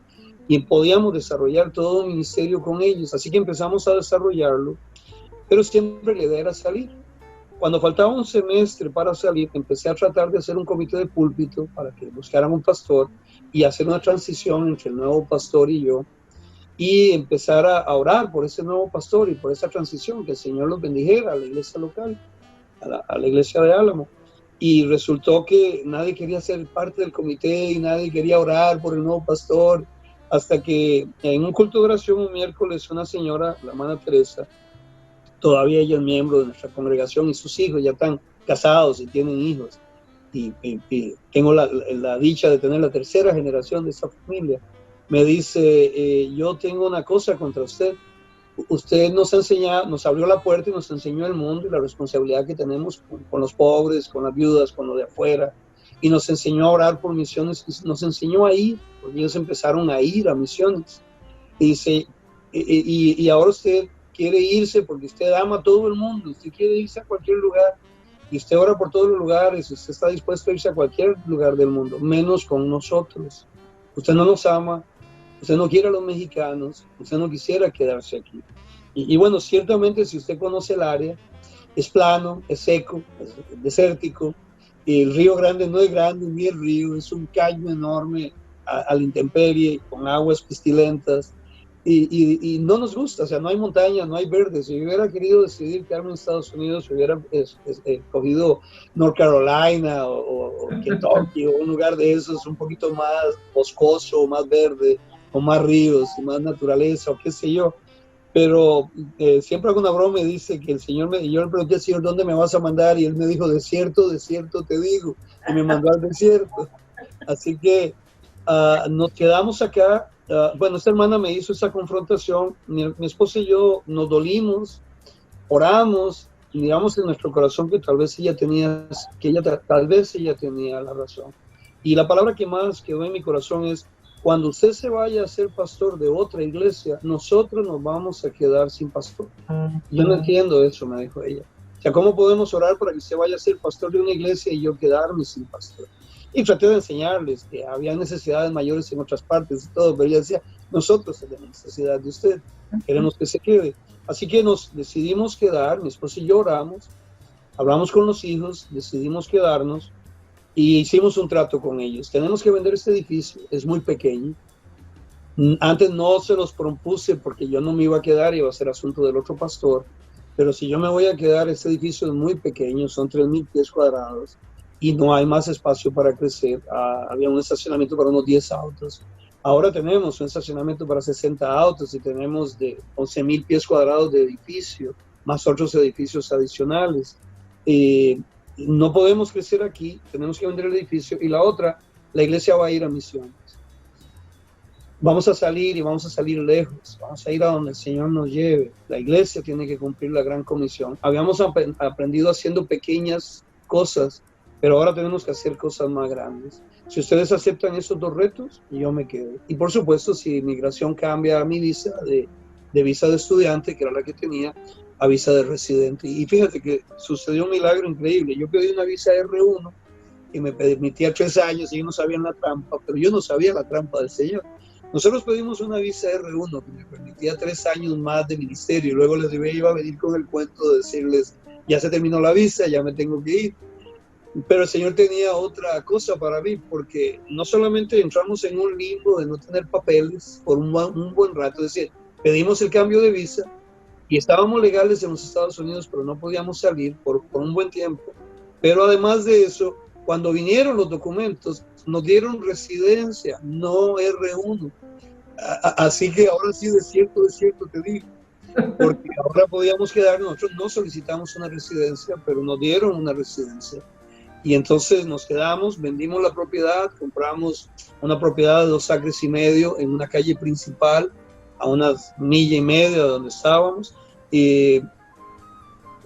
y podíamos desarrollar todo un ministerio con ellos, así que empezamos a desarrollarlo, pero siempre la idea era salir. Cuando faltaba un semestre para salir, empecé a tratar de hacer un comité de púlpito para que buscaran un pastor y hacer una transición entre el nuevo pastor y yo, y empezar a orar por ese nuevo pastor y por esa transición, que el Señor los bendijera a la iglesia local, a la iglesia de Álamo. Y resultó que nadie quería ser parte del comité y nadie quería orar por el nuevo pastor, hasta que en un culto de oración un miércoles una señora, la hermana Teresa, todavía ella es miembro de nuestra congregación y sus hijos ya están casados y tienen hijos. Y tengo la dicha de tener la tercera generación de esa familia. Me dice, yo tengo una cosa contra usted. Usted nos enseñó, nos abrió la puerta y nos enseñó el mundo y la responsabilidad que tenemos con los pobres, con las viudas, con lo de afuera. Y nos enseñó a orar por misiones, y nos enseñó a ir, porque ellos empezaron a ir a misiones. Y dice, y ahora usted quiere irse porque usted ama a todo el mundo, usted quiere irse a cualquier lugar, y usted ora por todos los lugares, usted está dispuesto a irse a cualquier lugar del mundo, menos con nosotros. Usted no nos ama, usted no quiere a los mexicanos, usted no quisiera quedarse aquí. Y bueno, ciertamente si usted conoce el área, es plano, es seco, es desértico, y el Río Grande no es grande ni el río, es un caño enorme a la intemperie, con aguas pestilentas, y no nos gusta, o sea, no hay montaña, no hay verde. Si yo hubiera querido decidir quedarme en Estados Unidos, hubiera cogido North Carolina o Kentucky o un lugar de esos un poquito más boscoso, más verde, con más ríos, más naturaleza o qué sé yo. Pero siempre hago una broma y dice que el Señor yo le pregunté al Señor, ¿dónde me vas a mandar? Y Él me dijo, desierto, desierto te digo, y me mandó al desierto. Así que nos quedamos acá. Bueno, esta hermana me hizo esa confrontación, mi esposa y yo nos dolimos, oramos y miramos en nuestro corazón que tal vez ella tenía la razón. Y la palabra que más quedó en mi corazón es, cuando usted se vaya a ser pastor de otra iglesia, nosotros nos vamos a quedar sin pastor. Yo no entiendo eso, me dijo ella. O sea, ¿cómo podemos orar para que usted vaya a ser pastor de una iglesia y yo quedarme sin pastor? Y traté de enseñarles que había necesidades mayores en otras partes y todo, pero ella decía, nosotros tenemos necesidad de usted, queremos que se quede. Así que nos decidimos quedar, mi esposa y yo oramos, hablamos con los hijos, decidimos quedarnos y hicimos un trato con ellos. Tenemos que vender este edificio, es muy pequeño. Antes no se los propuse porque yo no me iba a quedar, iba a ser asunto del otro pastor, pero si yo me voy a quedar, este edificio es muy pequeño, son 3,000 pies cuadrados. Y no hay más espacio para crecer. Había un estacionamiento para unos 10 autos. Ahora tenemos un estacionamiento para 60 autos y tenemos de 11,000 pies cuadrados de edificio, más otros edificios adicionales. No podemos crecer aquí, tenemos que vender el edificio. Y la otra, la iglesia va a ir a misiones. Vamos a salir y vamos a salir lejos, vamos a ir a donde el Señor nos lleve. La iglesia tiene que cumplir la gran comisión. Habíamos aprendido haciendo pequeñas cosas, pero ahora tenemos que hacer cosas más grandes. Si ustedes aceptan esos dos retos, yo me quedo. Y por supuesto, si inmigración cambia mi visa de visa de estudiante, que era la que tenía, a visa de residente. Y fíjate que sucedió un milagro increíble. Yo pedí una visa R1 que me permitía 3 años y yo no sabía la trampa, pero yo no sabía la trampa del Señor. Nosotros pedimos una visa R1 que me permitía 3 años más de ministerio y luego les iba a venir con el cuento de decirles, ya se terminó la visa, ya me tengo que ir. Pero el Señor tenía otra cosa para mí, porque no solamente entramos en un limbo de no tener papeles por un buen rato, es decir, pedimos el cambio de visa y estábamos legales en los Estados Unidos, pero no podíamos salir por un buen tiempo. Pero además de eso, cuando vinieron los documentos, nos dieron residencia, no R1. Así que ahora sí, de cierto te digo. porque ahora podíamos quedar, nosotros no solicitamos una residencia, pero nos dieron una residencia. Y entonces nos quedamos, vendimos la propiedad, compramos una propiedad de 2 acres y medio en una calle principal, a unas 1,5 millas de donde estábamos. Y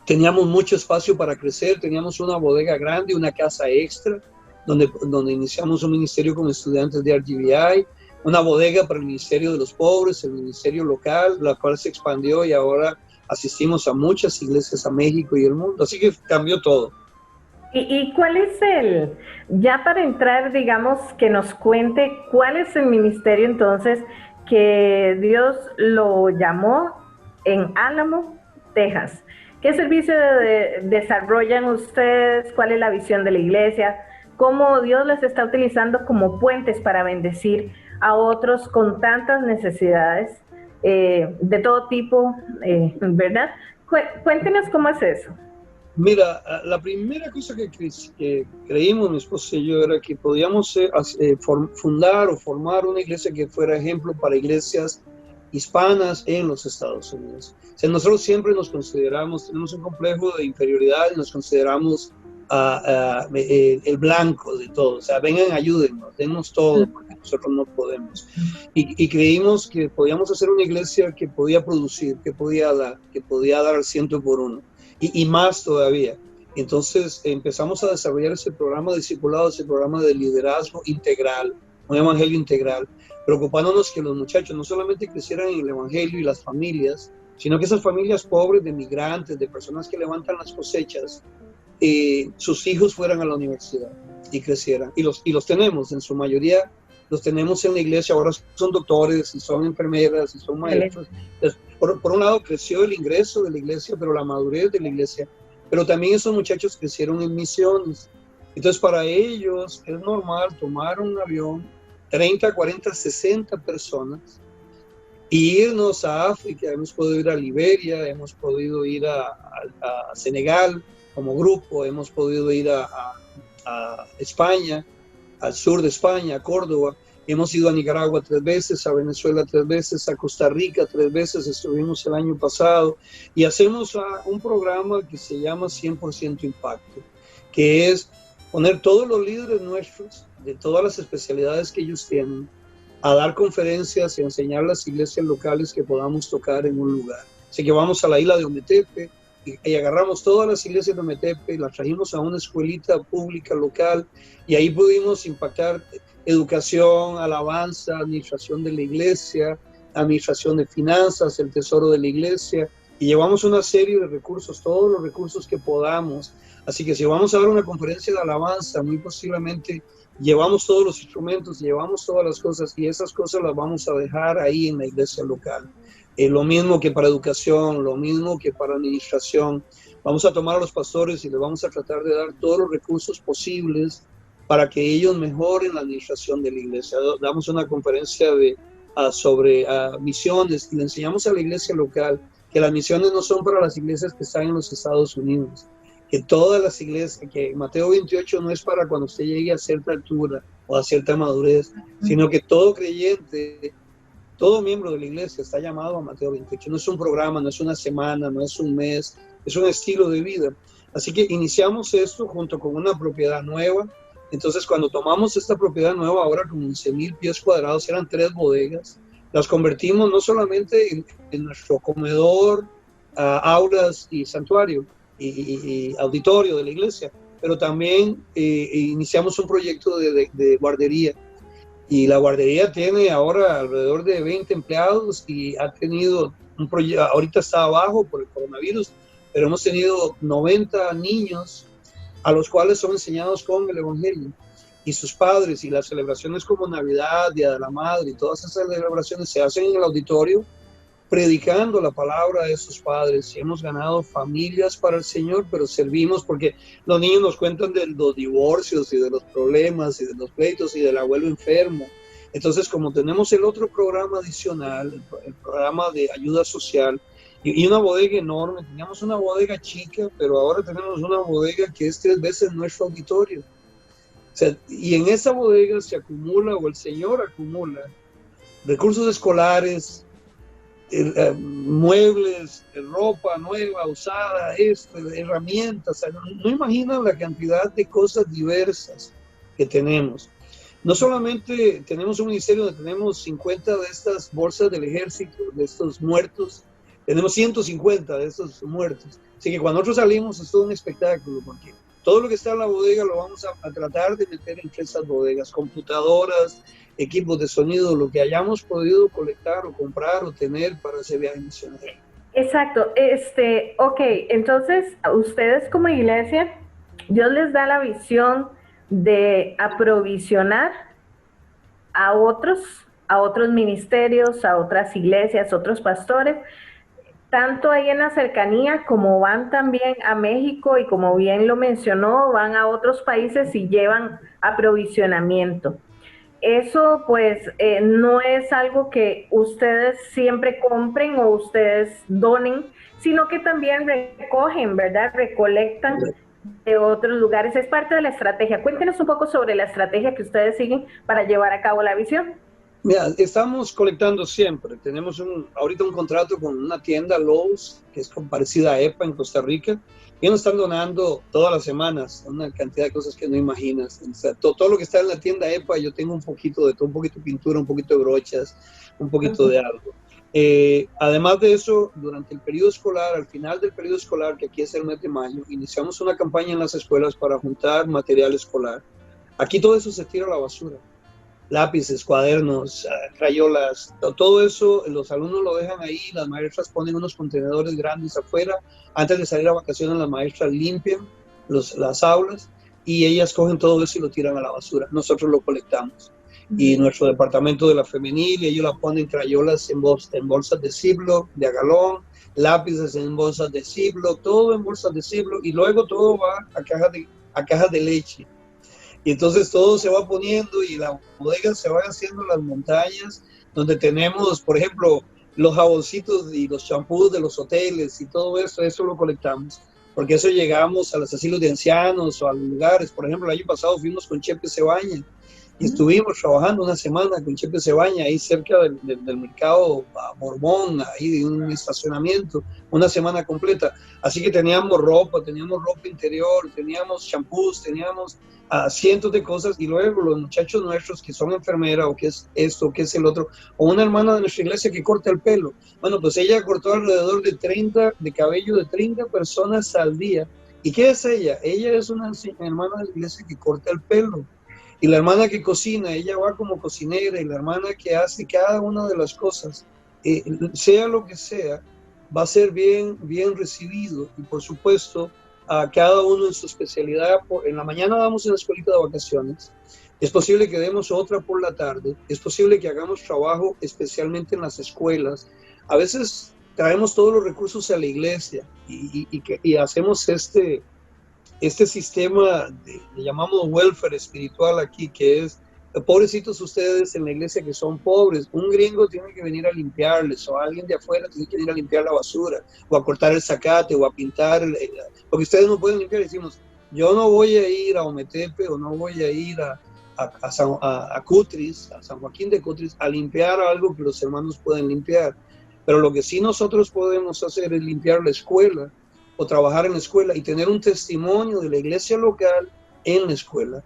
teníamos mucho espacio para crecer, teníamos una bodega grande, una casa extra, donde iniciamos un ministerio con estudiantes de RGBI, una bodega para el Ministerio de los Pobres, el ministerio local, la cual se expandió y ahora asistimos a muchas iglesias a México y el mundo. Así que cambió todo. ¿Y cuál es ya para entrar, digamos, que nos cuente cuál es el ministerio entonces que Dios lo llamó en Álamo, Texas? ¿Qué servicio desarrollan ustedes? ¿Cuál es la visión de la iglesia? ¿Cómo Dios les está utilizando como puentes para bendecir a otros con tantas necesidades de todo tipo, ¿verdad? Cuéntenos cómo es eso. Mira, la primera cosa que creímos mi esposa y yo era que podíamos fundar o formar una iglesia que fuera ejemplo para iglesias hispanas en los Estados Unidos. O sea, nosotros siempre nos consideramos, tenemos un complejo de inferioridad y nos consideramos el blanco de todo. O sea, vengan, ayúdennos, dennos todo, porque nosotros no podemos. Y creímos que podíamos hacer una iglesia que podía producir, que podía dar al 100 por 1. Y más todavía. Entonces empezamos a desarrollar ese programa de discipulado, ese programa de liderazgo integral, un evangelio integral, preocupándonos que los muchachos no solamente crecieran en el evangelio y las familias, sino que esas familias pobres de migrantes, de personas que levantan las cosechas, sus hijos fueran a la universidad y crecieran. Y los tenemos, en su mayoría los tenemos en la iglesia, ahora son doctores, y son enfermeras, y son maestros. Entonces, por un lado creció el ingreso de la iglesia, pero la madurez de la iglesia, pero también esos muchachos crecieron en misiones. Entonces para ellos es normal tomar un avión, 30, 40, 60 personas, y irnos a África. Hemos podido ir a Liberia, hemos podido ir a Senegal como grupo, hemos podido ir a España, al sur de España, a Córdoba. Hemos ido a Nicaragua 3 veces, a Venezuela 3 veces, a Costa Rica 3 veces, estuvimos el año pasado, y hacemos un programa que se llama 100% Impacto, que es poner todos los líderes nuestros, de todas las especialidades que ellos tienen, a dar conferencias y a enseñar a las iglesias locales que podamos tocar en un lugar. Así que vamos a la isla de Ometepe y agarramos todas las iglesias de Ometepe, las trajimos a una escuelita pública local y ahí pudimos impactar educación, alabanza, administración de la iglesia, administración de finanzas, el tesoro de la iglesia, y llevamos una serie de recursos, todos los recursos que podamos. Así que si vamos a dar una conferencia de alabanza, muy posiblemente llevamos todos los instrumentos, llevamos todas las cosas, y esas cosas las vamos a dejar ahí en la iglesia local. Lo mismo que para educación, lo mismo que para administración. Vamos a tomar a los pastores y les vamos a tratar de dar todos los recursos posibles para que ellos mejoren la administración de la iglesia. Damos una conferencia sobre misiones y le enseñamos a la iglesia local que las misiones no son para las iglesias que están en los Estados Unidos, que todas las iglesias, que Mateo 28 no es para cuando usted llegue a cierta altura o a cierta madurez, sino que todo creyente, todo miembro de la iglesia está llamado a Mateo 28. No es un programa, no es una semana, no es un mes, es un estilo de vida. Así que iniciamos esto junto con una propiedad nueva. Entonces, cuando tomamos esta propiedad nueva, ahora con 11,000 pies cuadrados, eran 3 bodegas, las convertimos no solamente en nuestro comedor, aulas y santuario y auditorio de la iglesia, pero también iniciamos un proyecto de guardería. Y la guardería tiene ahora alrededor de 20 empleados y ha tenido un proyecto, ahorita está abajo por el coronavirus, pero hemos tenido 90 niños a los cuales son enseñados con el evangelio, y sus padres, y las celebraciones como Navidad, Día de la Madre, y todas esas celebraciones se hacen en el auditorio predicando la palabra de sus padres. Y hemos ganado familias para el Señor, pero servimos porque los niños nos cuentan de los divorcios y de los problemas y de los pleitos y del abuelo enfermo. Entonces, como tenemos el otro programa adicional, el programa de ayuda social, y una bodega enorme, teníamos una bodega chica, pero ahora tenemos una bodega que es 3 veces nuestro auditorio. O sea, y en esa bodega se acumula, o el Señor acumula, recursos escolares, muebles, ropa nueva, usada, herramientas. No imaginan la cantidad de cosas diversas que tenemos. No solamente tenemos un ministerio donde tenemos 50 de estas bolsas del ejército, de estos muertos, tenemos 150 de estos muertos. Así que cuando nosotros salimos es todo un espectáculo, porque todo lo que está en la bodega lo vamos a tratar de meter entre esas bodegas, computadoras, equipos de sonido, lo que hayamos podido colectar o comprar o tener para ese viaje misionero. Exacto, ok, entonces ustedes como iglesia, Dios les da la visión de aprovisionar a otros ministerios, a otras iglesias, otros pastores, tanto ahí en la cercanía como van también a México y como bien lo mencionó, van a otros países y llevan aprovisionamiento. Eso pues no es algo que ustedes siempre compren o ustedes donen, sino que también recogen, ¿verdad? Recolectan de otros lugares. Es parte de la estrategia. Cuéntenos un poco sobre la estrategia que ustedes siguen para llevar a cabo la visión. Mira, estamos colectando siempre. Tenemos ahorita un contrato con una tienda, Lowe's, que es parecida a EPA en Costa Rica, y nos están donando todas las semanas una cantidad de cosas que no imaginas. O sea, todo lo que está en la tienda EPA, yo tengo un poquito de todo, un poquito de pintura, un poquito de brochas, un poquito de algo. Además de eso, durante el periodo escolar, al final del periodo escolar, que aquí es el mes de mayo, iniciamos una campaña en las escuelas para juntar material escolar. Aquí todo eso se tira a la basura. Lápices, cuadernos, crayolas, todo eso los alumnos lo dejan ahí, las maestras ponen unos contenedores grandes afuera, antes de salir a vacaciones las maestras limpian las aulas y ellas cogen todo eso y lo tiran a la basura, nosotros lo colectamos. Y nuestro departamento de la femenil, ellos la ponen crayolas en bolsas de Ziploc, de a galón, lápices en bolsas de Ziploc, todo en bolsas de Ziploc y luego todo va a cajas de leche. Y entonces todo se va poniendo y la bodega se van haciendo las montañas donde tenemos, por ejemplo, los jaboncitos y los champús de los hoteles y todo eso lo colectamos. Porque eso llegamos a los asilos de ancianos o a los lugares. Por ejemplo, el año pasado fuimos con Chepe Cebaña y estuvimos trabajando una semana con Chepe Cebaña ahí cerca del mercado Borbón, ahí de un estacionamiento, una semana completa. Así que teníamos ropa interior, teníamos champús, teníamos cientos de cosas y luego los muchachos nuestros que son enfermeras o que es esto, que es el otro, o una hermana de nuestra iglesia que corta el pelo. Bueno, pues ella cortó alrededor de cabello de 30 personas al día. ¿Y qué es ella? Ella es una hermana de la iglesia que corta el pelo. Y la hermana que cocina, ella va como cocinera, y la hermana que hace cada una de las cosas, sea lo que sea, va a ser bien recibido. Y por supuesto, a cada uno en su especialidad. En la mañana damos una escuelita de vacaciones, es posible que demos otra por la tarde, es posible que hagamos trabajo especialmente en las escuelas. A veces traemos todos los recursos a la iglesia y hacemos este sistema, le llamamos welfare espiritual aquí, que es, pobrecitos ustedes en la iglesia que son pobres, un gringo tiene que venir a limpiarles, o alguien de afuera tiene que venir a limpiar la basura, o a cortar el zacate, o a pintar, porque ustedes no pueden limpiar. Decimos, yo no voy a ir a Ometepe, o no voy a ir a Cutris, a San Joaquín de Cutris, a limpiar algo que los hermanos pueden limpiar, pero lo que sí nosotros podemos hacer es limpiar la escuela, o trabajar en la escuela y tener un testimonio de la iglesia local en la escuela,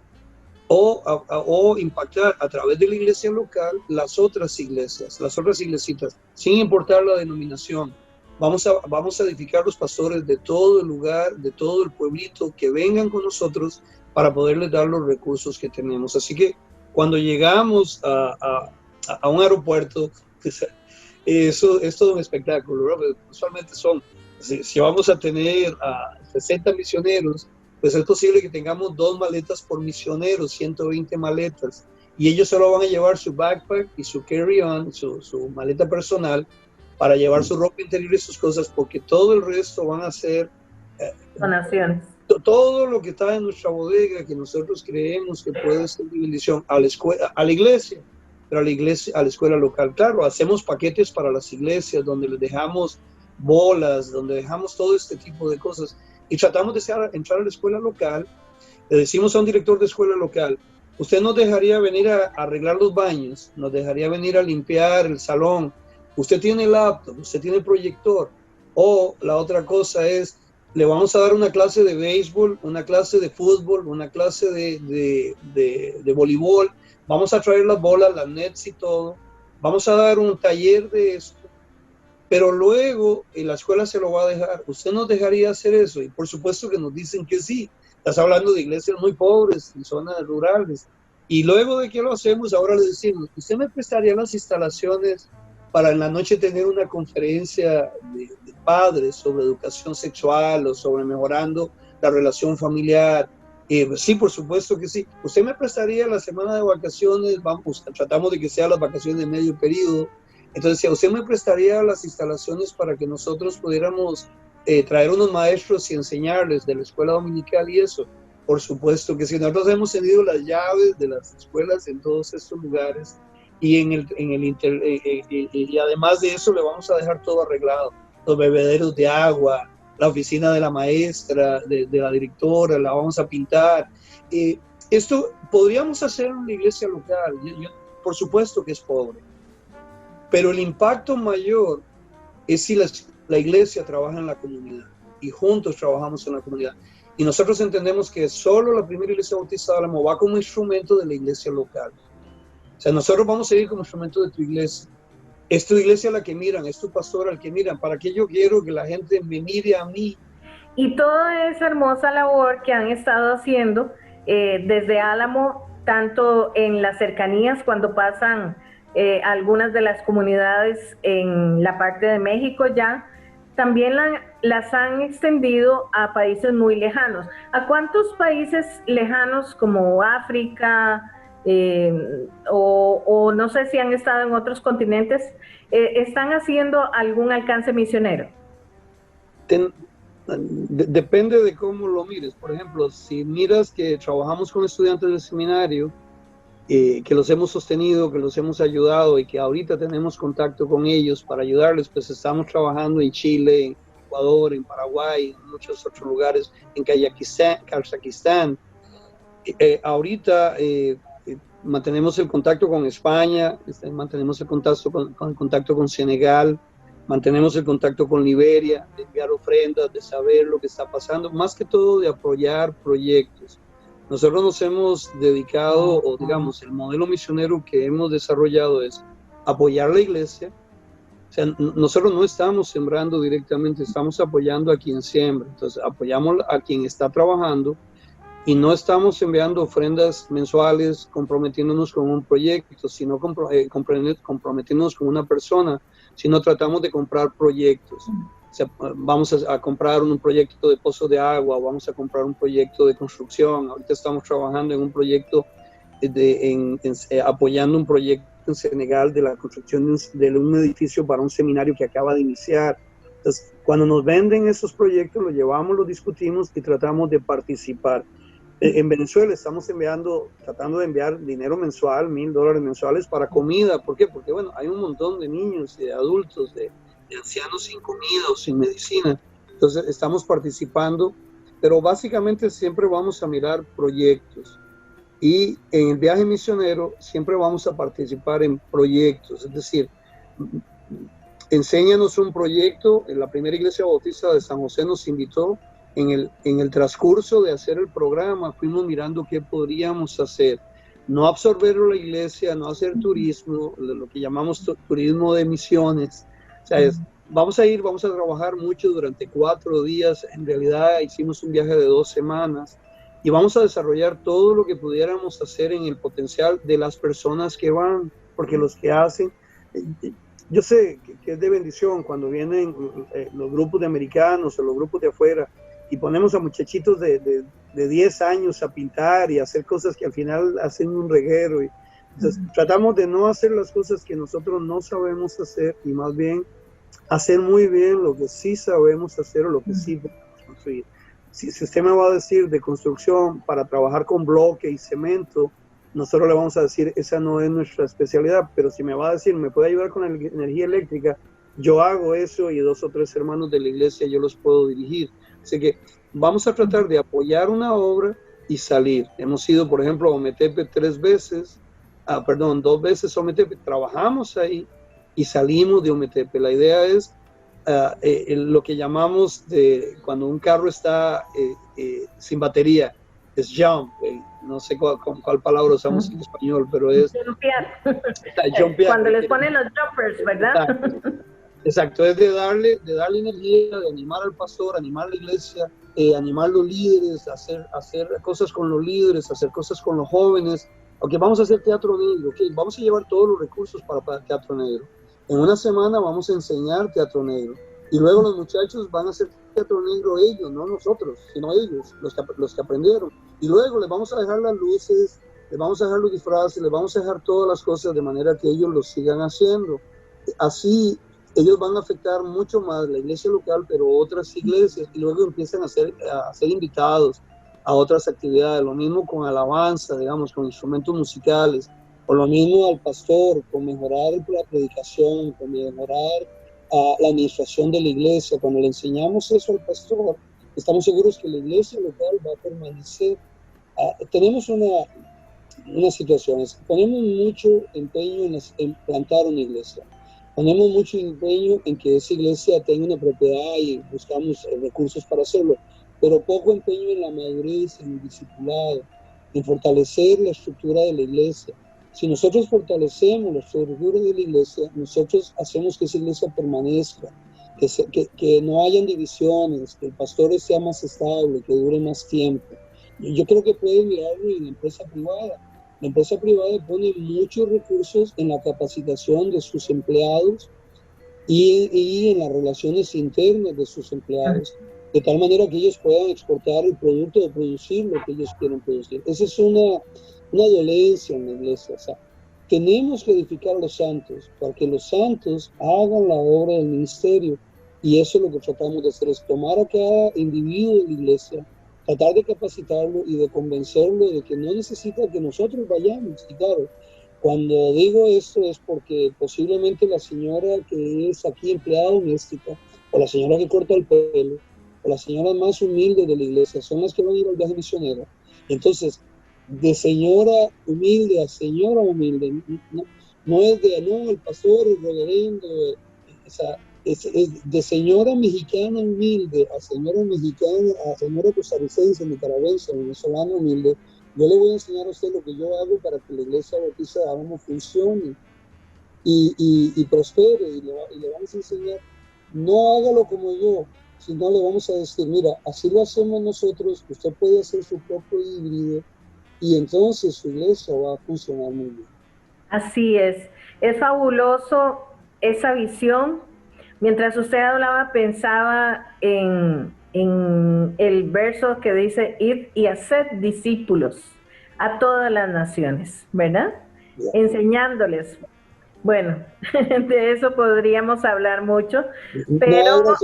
o impactar a través de la iglesia local las otras iglesitas, sin importar la denominación. Vamos a edificar los pastores de todo el lugar, de todo el pueblito, que vengan con nosotros para poderles dar los recursos que tenemos. Así que cuando llegamos a un aeropuerto, eso es todo un espectáculo, ¿no? Usualmente si vamos a tener a 60 misioneros, pues es posible que tengamos 2 maletas por misionero, 120 maletas. Y ellos solo van a llevar su backpack y su carry-on, su maleta personal, para llevar su ropa interior y sus cosas, porque todo el resto van a ser donaciones. Todo lo que está en nuestra bodega, que nosotros creemos que puede ser de bendición a la escuela, a la iglesia, pero a la escuela local. Claro, hacemos paquetes para las iglesias donde les dejamos bolas, donde dejamos todo este tipo de cosas, y tratamos de entrar a la escuela local. Le decimos a un director de escuela local, usted nos dejaría venir a arreglar los baños, nos dejaría venir a limpiar el salón, usted tiene laptop, usted tiene proyector, o la otra cosa es, le vamos a dar una clase de béisbol, una clase de fútbol, una clase de voleibol, vamos a traer las bolas, las nets y todo, vamos a dar un taller de esto, pero luego la escuela se lo va a dejar. ¿Usted nos dejaría hacer eso? Y por supuesto que nos dicen que sí. Estás hablando de iglesias muy pobres, en zonas rurales. Y luego de que lo hacemos, ahora le decimos, ¿usted me prestaría las instalaciones para en la noche tener una conferencia de padres sobre educación sexual o sobre mejorando la relación familiar? Sí, por supuesto que sí. ¿Usted me prestaría la semana de vacaciones? Vamos, tratamos de que sean las vacaciones de medio periodo. Entonces, si usted me prestaría las instalaciones para que nosotros pudiéramos traer unos maestros y enseñarles de la escuela dominical y eso, por supuesto que sí. Nosotros hemos tenido las llaves de las escuelas en todos estos lugares y y además de eso le vamos a dejar todo arreglado, los bebederos de agua, la oficina de la maestra, de la directora, la vamos a pintar. Esto podríamos hacer en una iglesia local, por supuesto que es pobre, pero el impacto mayor es si la iglesia trabaja en la comunidad y juntos trabajamos en la comunidad. Y nosotros entendemos que solo la primera iglesia bautista de Álamo va como instrumento de la iglesia local. O sea, nosotros vamos a ir como instrumento de tu iglesia. Es tu iglesia la que miran, es tu pastor al que miran. ¿Para qué yo quiero que la gente me mire a mí? Y toda esa hermosa labor que han estado haciendo desde Álamo, tanto en las cercanías cuando pasan algunas de las comunidades en la parte de México ya, también las han extendido a países muy lejanos. ¿A cuántos países lejanos como África o no sé si han estado en otros continentes, están haciendo algún alcance misionero? Depende de cómo lo mires. Por ejemplo, si miras que trabajamos con estudiantes del seminario, que los hemos sostenido, que los hemos ayudado y que ahorita tenemos contacto con ellos para ayudarles, pues estamos trabajando en Chile, en Ecuador, en Paraguay, en muchos otros lugares, en Kazajistán. Ahorita mantenemos el contacto con España, mantenemos el contacto con Senegal, mantenemos el contacto con Liberia, de enviar ofrendas, de saber lo que está pasando, más que todo de apoyar proyectos. Nosotros nos hemos dedicado, o digamos, el modelo misionero que hemos desarrollado es apoyar la iglesia. O sea, nosotros no estamos sembrando directamente, estamos apoyando a quien siembra. Entonces, apoyamos a quien está trabajando y no estamos enviando ofrendas mensuales comprometiéndonos con un proyecto, sino comprometiéndonos con una persona, sino tratamos de comprar proyectos. O sea, vamos a comprar un proyecto de pozo de agua, vamos a comprar un proyecto de construcción. Ahorita estamos trabajando en un proyecto, apoyando un proyecto en Senegal de la construcción de un edificio para un seminario que acaba de iniciar. Entonces, cuando nos venden esos proyectos, los llevamos, los discutimos y tratamos de participar. En Venezuela estamos tratando de enviar dinero mensual, $1,000 mensuales para comida. ¿Por qué? Porque, bueno, hay un montón de niños, de adultos, de ancianos sin comida o sin medicina. Entonces estamos participando, pero básicamente siempre vamos a mirar proyectos. Y en el viaje misionero siempre vamos a participar en proyectos. Es decir, enséñanos un proyecto. En la primera iglesia bautista de San José nos invitó. En el transcurso de hacer el programa fuimos mirando qué podríamos hacer. No absorber la iglesia, no hacer turismo, lo que llamamos turismo de misiones. O sea, vamos a trabajar mucho durante 4 días. En realidad hicimos un viaje de 2 semanas y vamos a desarrollar todo lo que pudiéramos hacer en el potencial de las personas que van, porque los que hacen, yo sé que es de bendición cuando vienen los grupos de americanos o los grupos de afuera y ponemos a muchachitos de 10 años a pintar y hacer cosas que al final hacen un reguero. Entonces, tratamos de no hacer las cosas que nosotros no sabemos hacer y más bien hacer muy bien lo que sí sabemos hacer o lo que sí podemos construir. Si usted me va a decir de construcción para trabajar con bloque y cemento, nosotros le vamos a decir, esa no es nuestra especialidad, pero si me va a decir, me puede ayudar con la energía eléctrica, yo hago eso y 2 o 3 hermanos de la iglesia yo los puedo dirigir. Así que vamos a tratar de apoyar una obra y salir. Hemos ido, por ejemplo, a Ometepe 2 veces a Ometepe, trabajamos ahí y salimos de Ometepe. La idea es lo que llamamos de cuando un carro está sin batería, es jump, no sé cuál palabra usamos en español, pero es jumpear. Cuando les ponen los jumpers, ¿verdad? Exacto, es de darle energía, de animar al pastor, animar a la iglesia, animar a los líderes, hacer cosas con los líderes, hacer cosas con los jóvenes. Ok, vamos a hacer teatro negro, okay, vamos a llevar todos los recursos para teatro negro. En una semana vamos a enseñar teatro negro. Y luego los muchachos van a hacer teatro negro ellos, no nosotros, sino ellos, los que aprendieron. Y luego les vamos a dejar las luces, les vamos a dejar los disfraces, les vamos a dejar todas las cosas de manera que ellos lo sigan haciendo. Así ellos van a afectar mucho más la iglesia local, pero otras iglesias, y luego empiezan a ser invitados a otras actividades. Lo mismo con alabanza, digamos, con instrumentos musicales, o lo mismo al pastor, con mejorar la predicación, con mejorar la administración de la iglesia. Cuando le enseñamos eso al pastor, estamos seguros que la iglesia local va a permanecer. Tenemos una situación, es que ponemos mucho empeño en plantar una iglesia. Ponemos mucho empeño en que esa iglesia tenga una propiedad y buscamos recursos para hacerlo, pero poco empeño en la madurez, en el discipulado, en fortalecer la estructura de la iglesia. Si nosotros fortalecemos la estructura de la iglesia, nosotros hacemos que esa iglesia permanezca, que no hayan divisiones, que el pastor sea más estable, que dure más tiempo. Yo creo que pueden mirarlo en la empresa privada. La empresa privada pone muchos recursos en la capacitación de sus empleados y en las relaciones internas de sus empleados, de tal manera que ellos puedan exportar el producto o producir lo que ellos quieren producir. Esa es una dolencia en la iglesia. O sea, tenemos que edificar a los santos para que los santos hagan la obra del ministerio, y eso es lo que tratamos de hacer, es tomar a cada individuo de la iglesia, tratar de capacitarlo y de convencerlo de que no necesita que nosotros vayamos. Y claro, cuando digo esto es porque posiblemente la señora que es aquí empleada doméstica, o la señora que corta el pelo, o las señoras más humildes de la iglesia son las que van a ir al viaje misionero. Entonces, de señora humilde a señora humilde, no es de, no, el pastor, el reverendo, o sea, es de señora mexicana humilde a señora mexicana, a señora costarricense, nicaragüense, venezolana humilde. Yo le voy a enseñar a usted lo que yo hago para que la iglesia bautista de Álamo funcione y prospere, y le vamos a enseñar, no hágalo como yo, sino le vamos a decir, mira, así lo hacemos nosotros, usted puede hacer su propio híbrido, y entonces su iglesia va a funcionar muy bien. Así es fabuloso esa visión. Mientras usted hablaba, pensaba en el verso que dice, id y haced discípulos a todas las naciones, ¿verdad? Yeah. Enseñándoles. Bueno, de eso podríamos hablar mucho, pero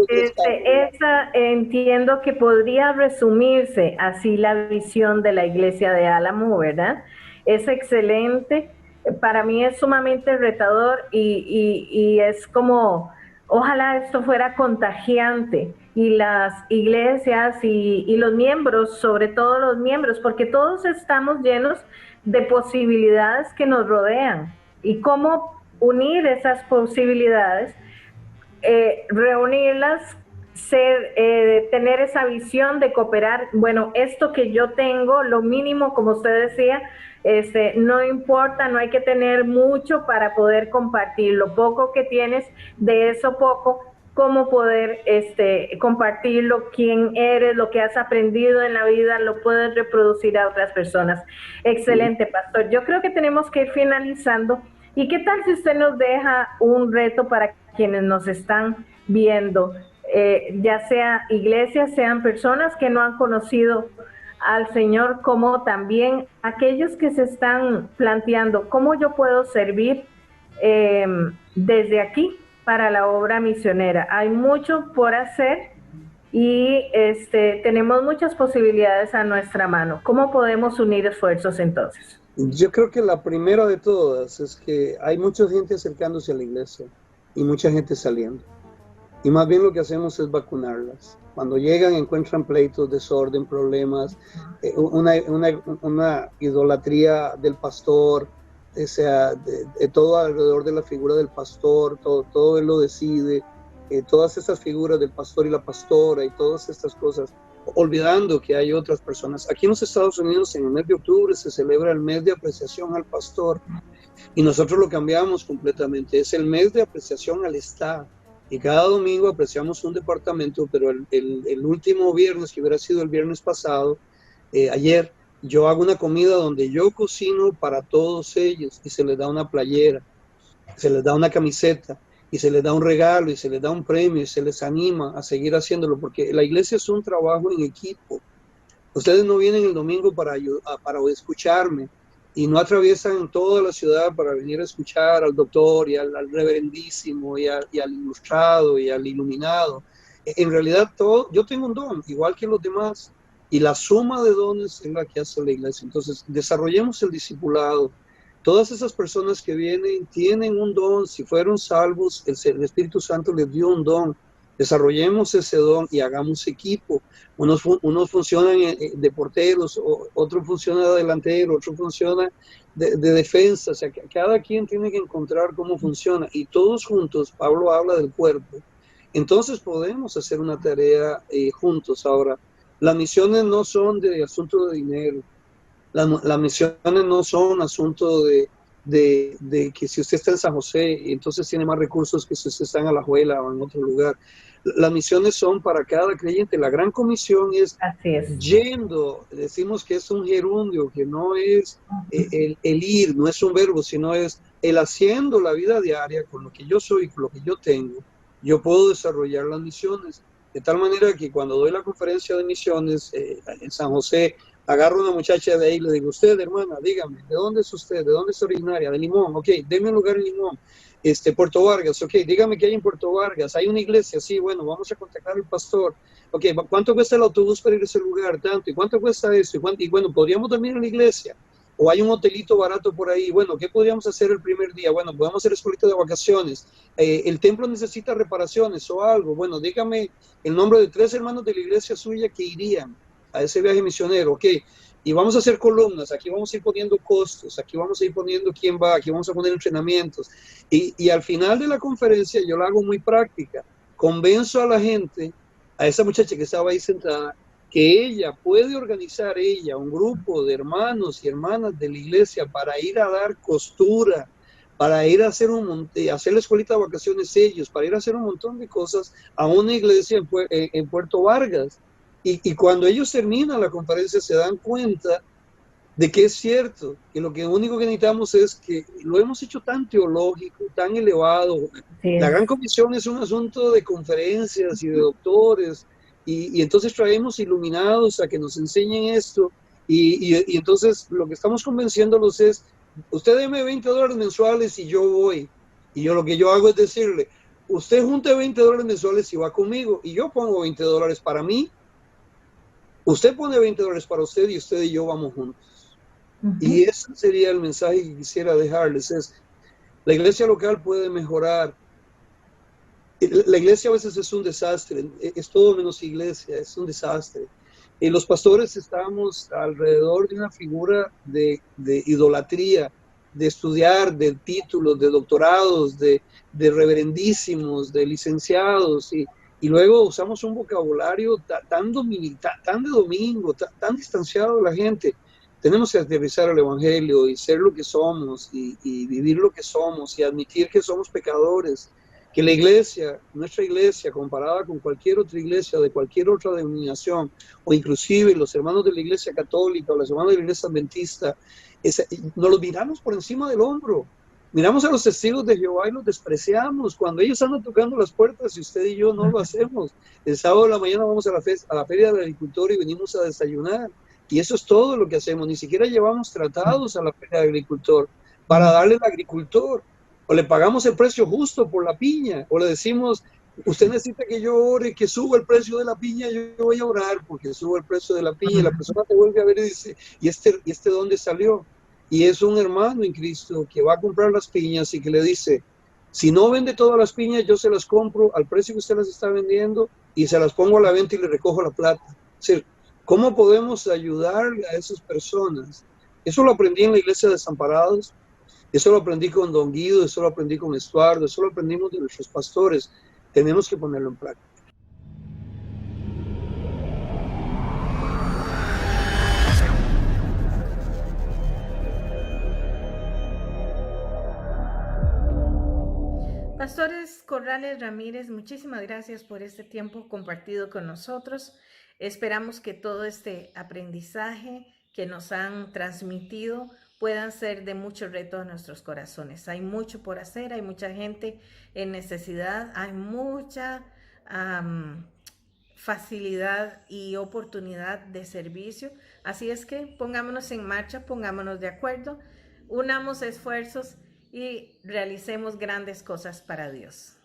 entiendo que podría resumirse así la visión de la iglesia de Álamo, ¿verdad? Es excelente, para mí es sumamente retador y es como, ojalá esto fuera contagiante y las iglesias y los miembros, sobre todo los miembros, porque todos estamos llenos de posibilidades que nos rodean y cómo unir esas posibilidades, reunirlas, tener esa visión de cooperar. Bueno, esto que yo tengo, lo mínimo, como usted decía, no importa, no hay que tener mucho para poder compartir. Lo poco que tienes, de eso poco, cómo poder compartirlo, quién eres, lo que has aprendido en la vida, lo puedes reproducir a otras personas. Excelente, pastor. Yo creo que tenemos que ir finalizando. ¿Y qué tal si usted nos deja un reto para quienes nos están viendo, ya sea iglesias, sean personas que no han conocido al Señor, como también aquellos que se están planteando cómo yo puedo servir desde aquí para la obra misionera? Hay mucho por hacer y tenemos muchas posibilidades a nuestra mano. ¿Cómo podemos unir esfuerzos entonces? Yo creo que la primera de todas es que hay mucha gente acercándose a la iglesia y mucha gente saliendo. Y más bien lo que hacemos es vacunarlas. Cuando llegan encuentran pleitos, desorden, problemas, una idolatría del pastor, o sea, de todo alrededor de la figura del pastor, todo él lo decide, todas estas figuras del pastor y la pastora y todas estas cosas, olvidando que hay otras personas. Aquí en los Estados Unidos, en el mes de octubre, se celebra el mes de apreciación al pastor, y nosotros lo cambiamos completamente. Es el mes de apreciación al Estado. Y cada domingo apreciamos un departamento, pero el último viernes, que hubiera sido el viernes pasado, ayer, yo hago una comida donde yo cocino para todos ellos y se les da una playera, se les da una camiseta y se les da un regalo y se les da un premio y se les anima a seguir haciéndolo, porque la iglesia es un trabajo en equipo. Ustedes no vienen el domingo para escucharme y no atraviesan toda la ciudad para venir a escuchar al doctor y al reverendísimo y al ilustrado y al iluminado. En realidad, yo tengo un don, igual que los demás, y la suma de dones es la que hace la iglesia. Entonces, desarrollemos el discipulado. Todas esas personas que vienen tienen un don. Si fueron salvos, el Espíritu Santo les dio un don. Desarrollemos ese don y hagamos equipo. Unos funcionan de porteros, otro funciona de delantero, otro funciona de defensa. O sea, cada quien tiene que encontrar cómo funciona. Y todos juntos, Pablo habla del cuerpo. Entonces podemos hacer una tarea juntos. Ahora, las misiones no son de asunto de dinero. Las misiones no son asunto de que si usted está en San José, entonces tiene más recursos que si usted está en Alajuela o en otro lugar. Las misiones son para cada creyente. La gran comisión es yendo. Decimos que es un gerundio, que no es el ir, no es un verbo, sino es el haciendo la vida diaria con lo que yo soy, con lo que yo tengo. Yo puedo desarrollar las misiones. De tal manera que cuando doy la conferencia de misiones en San José, agarro a una muchacha de ahí y le digo, usted, hermana, dígame, ¿de dónde es usted? ¿De dónde es originaria? De Limón, ok, deme un lugar en Limón. Puerto Vargas, ok, dígame qué hay en Puerto Vargas. Hay una iglesia, sí, bueno, vamos a contactar al pastor. Ok, ¿cuánto cuesta el autobús para ir a ese lugar? Tanto, ¿y cuánto cuesta eso? Y bueno, podríamos dormir en la iglesia. O hay un hotelito barato por ahí. Bueno, ¿qué podríamos hacer el primer día? Bueno, podemos hacer escuelita de vacaciones. El templo necesita reparaciones o algo. Bueno, dígame el nombre de 3 hermanos de la iglesia suya que irían a ese viaje misionero, ok, y vamos a hacer columnas, aquí vamos a ir poniendo costos, aquí vamos a ir poniendo quién va, aquí vamos a poner entrenamientos, y al final de la conferencia yo la hago muy práctica, convenzo a la gente, a esa muchacha que estaba ahí sentada, que ella puede organizar un grupo de hermanos y hermanas de la iglesia para ir a dar costura, para ir a hacer hacer la escuelita de vacaciones ellos, para ir a hacer un montón de cosas a una iglesia en Puerto Vargas. Y cuando ellos terminan la conferencia se dan cuenta de que es cierto, que lo único que necesitamos es que lo hemos hecho tan teológico, tan elevado. Sí. La Gran Comisión es un asunto de conferencias y de doctores, y entonces traemos iluminados a que nos enseñen esto, y entonces lo que estamos convenciéndolos es, usted deme $20 mensuales y yo voy. Y yo lo que yo hago es decirle, usted junte $20 mensuales y va conmigo, y yo pongo $20 para mí. Usted pone $20 para usted y yo vamos juntos. Y ese sería el mensaje que quisiera dejarles. La iglesia local puede mejorar. La iglesia a veces es un desastre, es todo menos iglesia, es un desastre. Y los pastores estamos alrededor de una figura de idolatría, de estudiar, de títulos, de doctorados, de reverendísimos, de licenciados, y luego usamos un vocabulario tan de domingo, tan distanciado de la gente. Tenemos que aterrizar el evangelio y ser lo que somos y vivir lo que somos y admitir que somos pecadores, que la iglesia, nuestra iglesia, comparada con cualquier otra iglesia de cualquier otra denominación, o inclusive los hermanos de la iglesia católica o los hermanos de la iglesia adventista, nos los miramos por encima del hombro. Miramos a los testigos de Jehová y los despreciamos cuando ellos andan tocando las puertas y usted y yo no lo hacemos. El sábado de la mañana vamos a la feria del agricultor y venimos a desayunar. Y eso es todo lo que hacemos. Ni siquiera llevamos tratados a la feria del agricultor para darle al agricultor. O le pagamos el precio justo por la piña. O le decimos, usted necesita que yo ore, que suba el precio de la piña. Yo voy a orar porque suba el precio de la piña. Y la persona te vuelve a ver y dice, ¿y este dónde salió? Y es un hermano en Cristo que va a comprar las piñas y que le dice, si no vende todas las piñas, yo se las compro al precio que usted las está vendiendo y se las pongo a la venta y le recojo la plata. Es decir, ¿cómo podemos ayudarle a esas personas? Eso lo aprendí en la iglesia de Desamparados. Eso lo aprendí con Don Guido, eso lo aprendí con Estuardo, eso lo aprendimos de nuestros pastores. Tenemos que ponerlo en práctica. Pastores Corrales Ramírez, muchísimas gracias por este tiempo compartido con nosotros. Esperamos que todo este aprendizaje que nos han transmitido puedan ser de mucho reto a nuestros corazones. Hay mucho por hacer, hay mucha gente en necesidad, hay mucha facilidad y oportunidad de servicio. Así es que pongámonos en marcha, pongámonos de acuerdo, unamos esfuerzos y realicemos grandes cosas para Dios.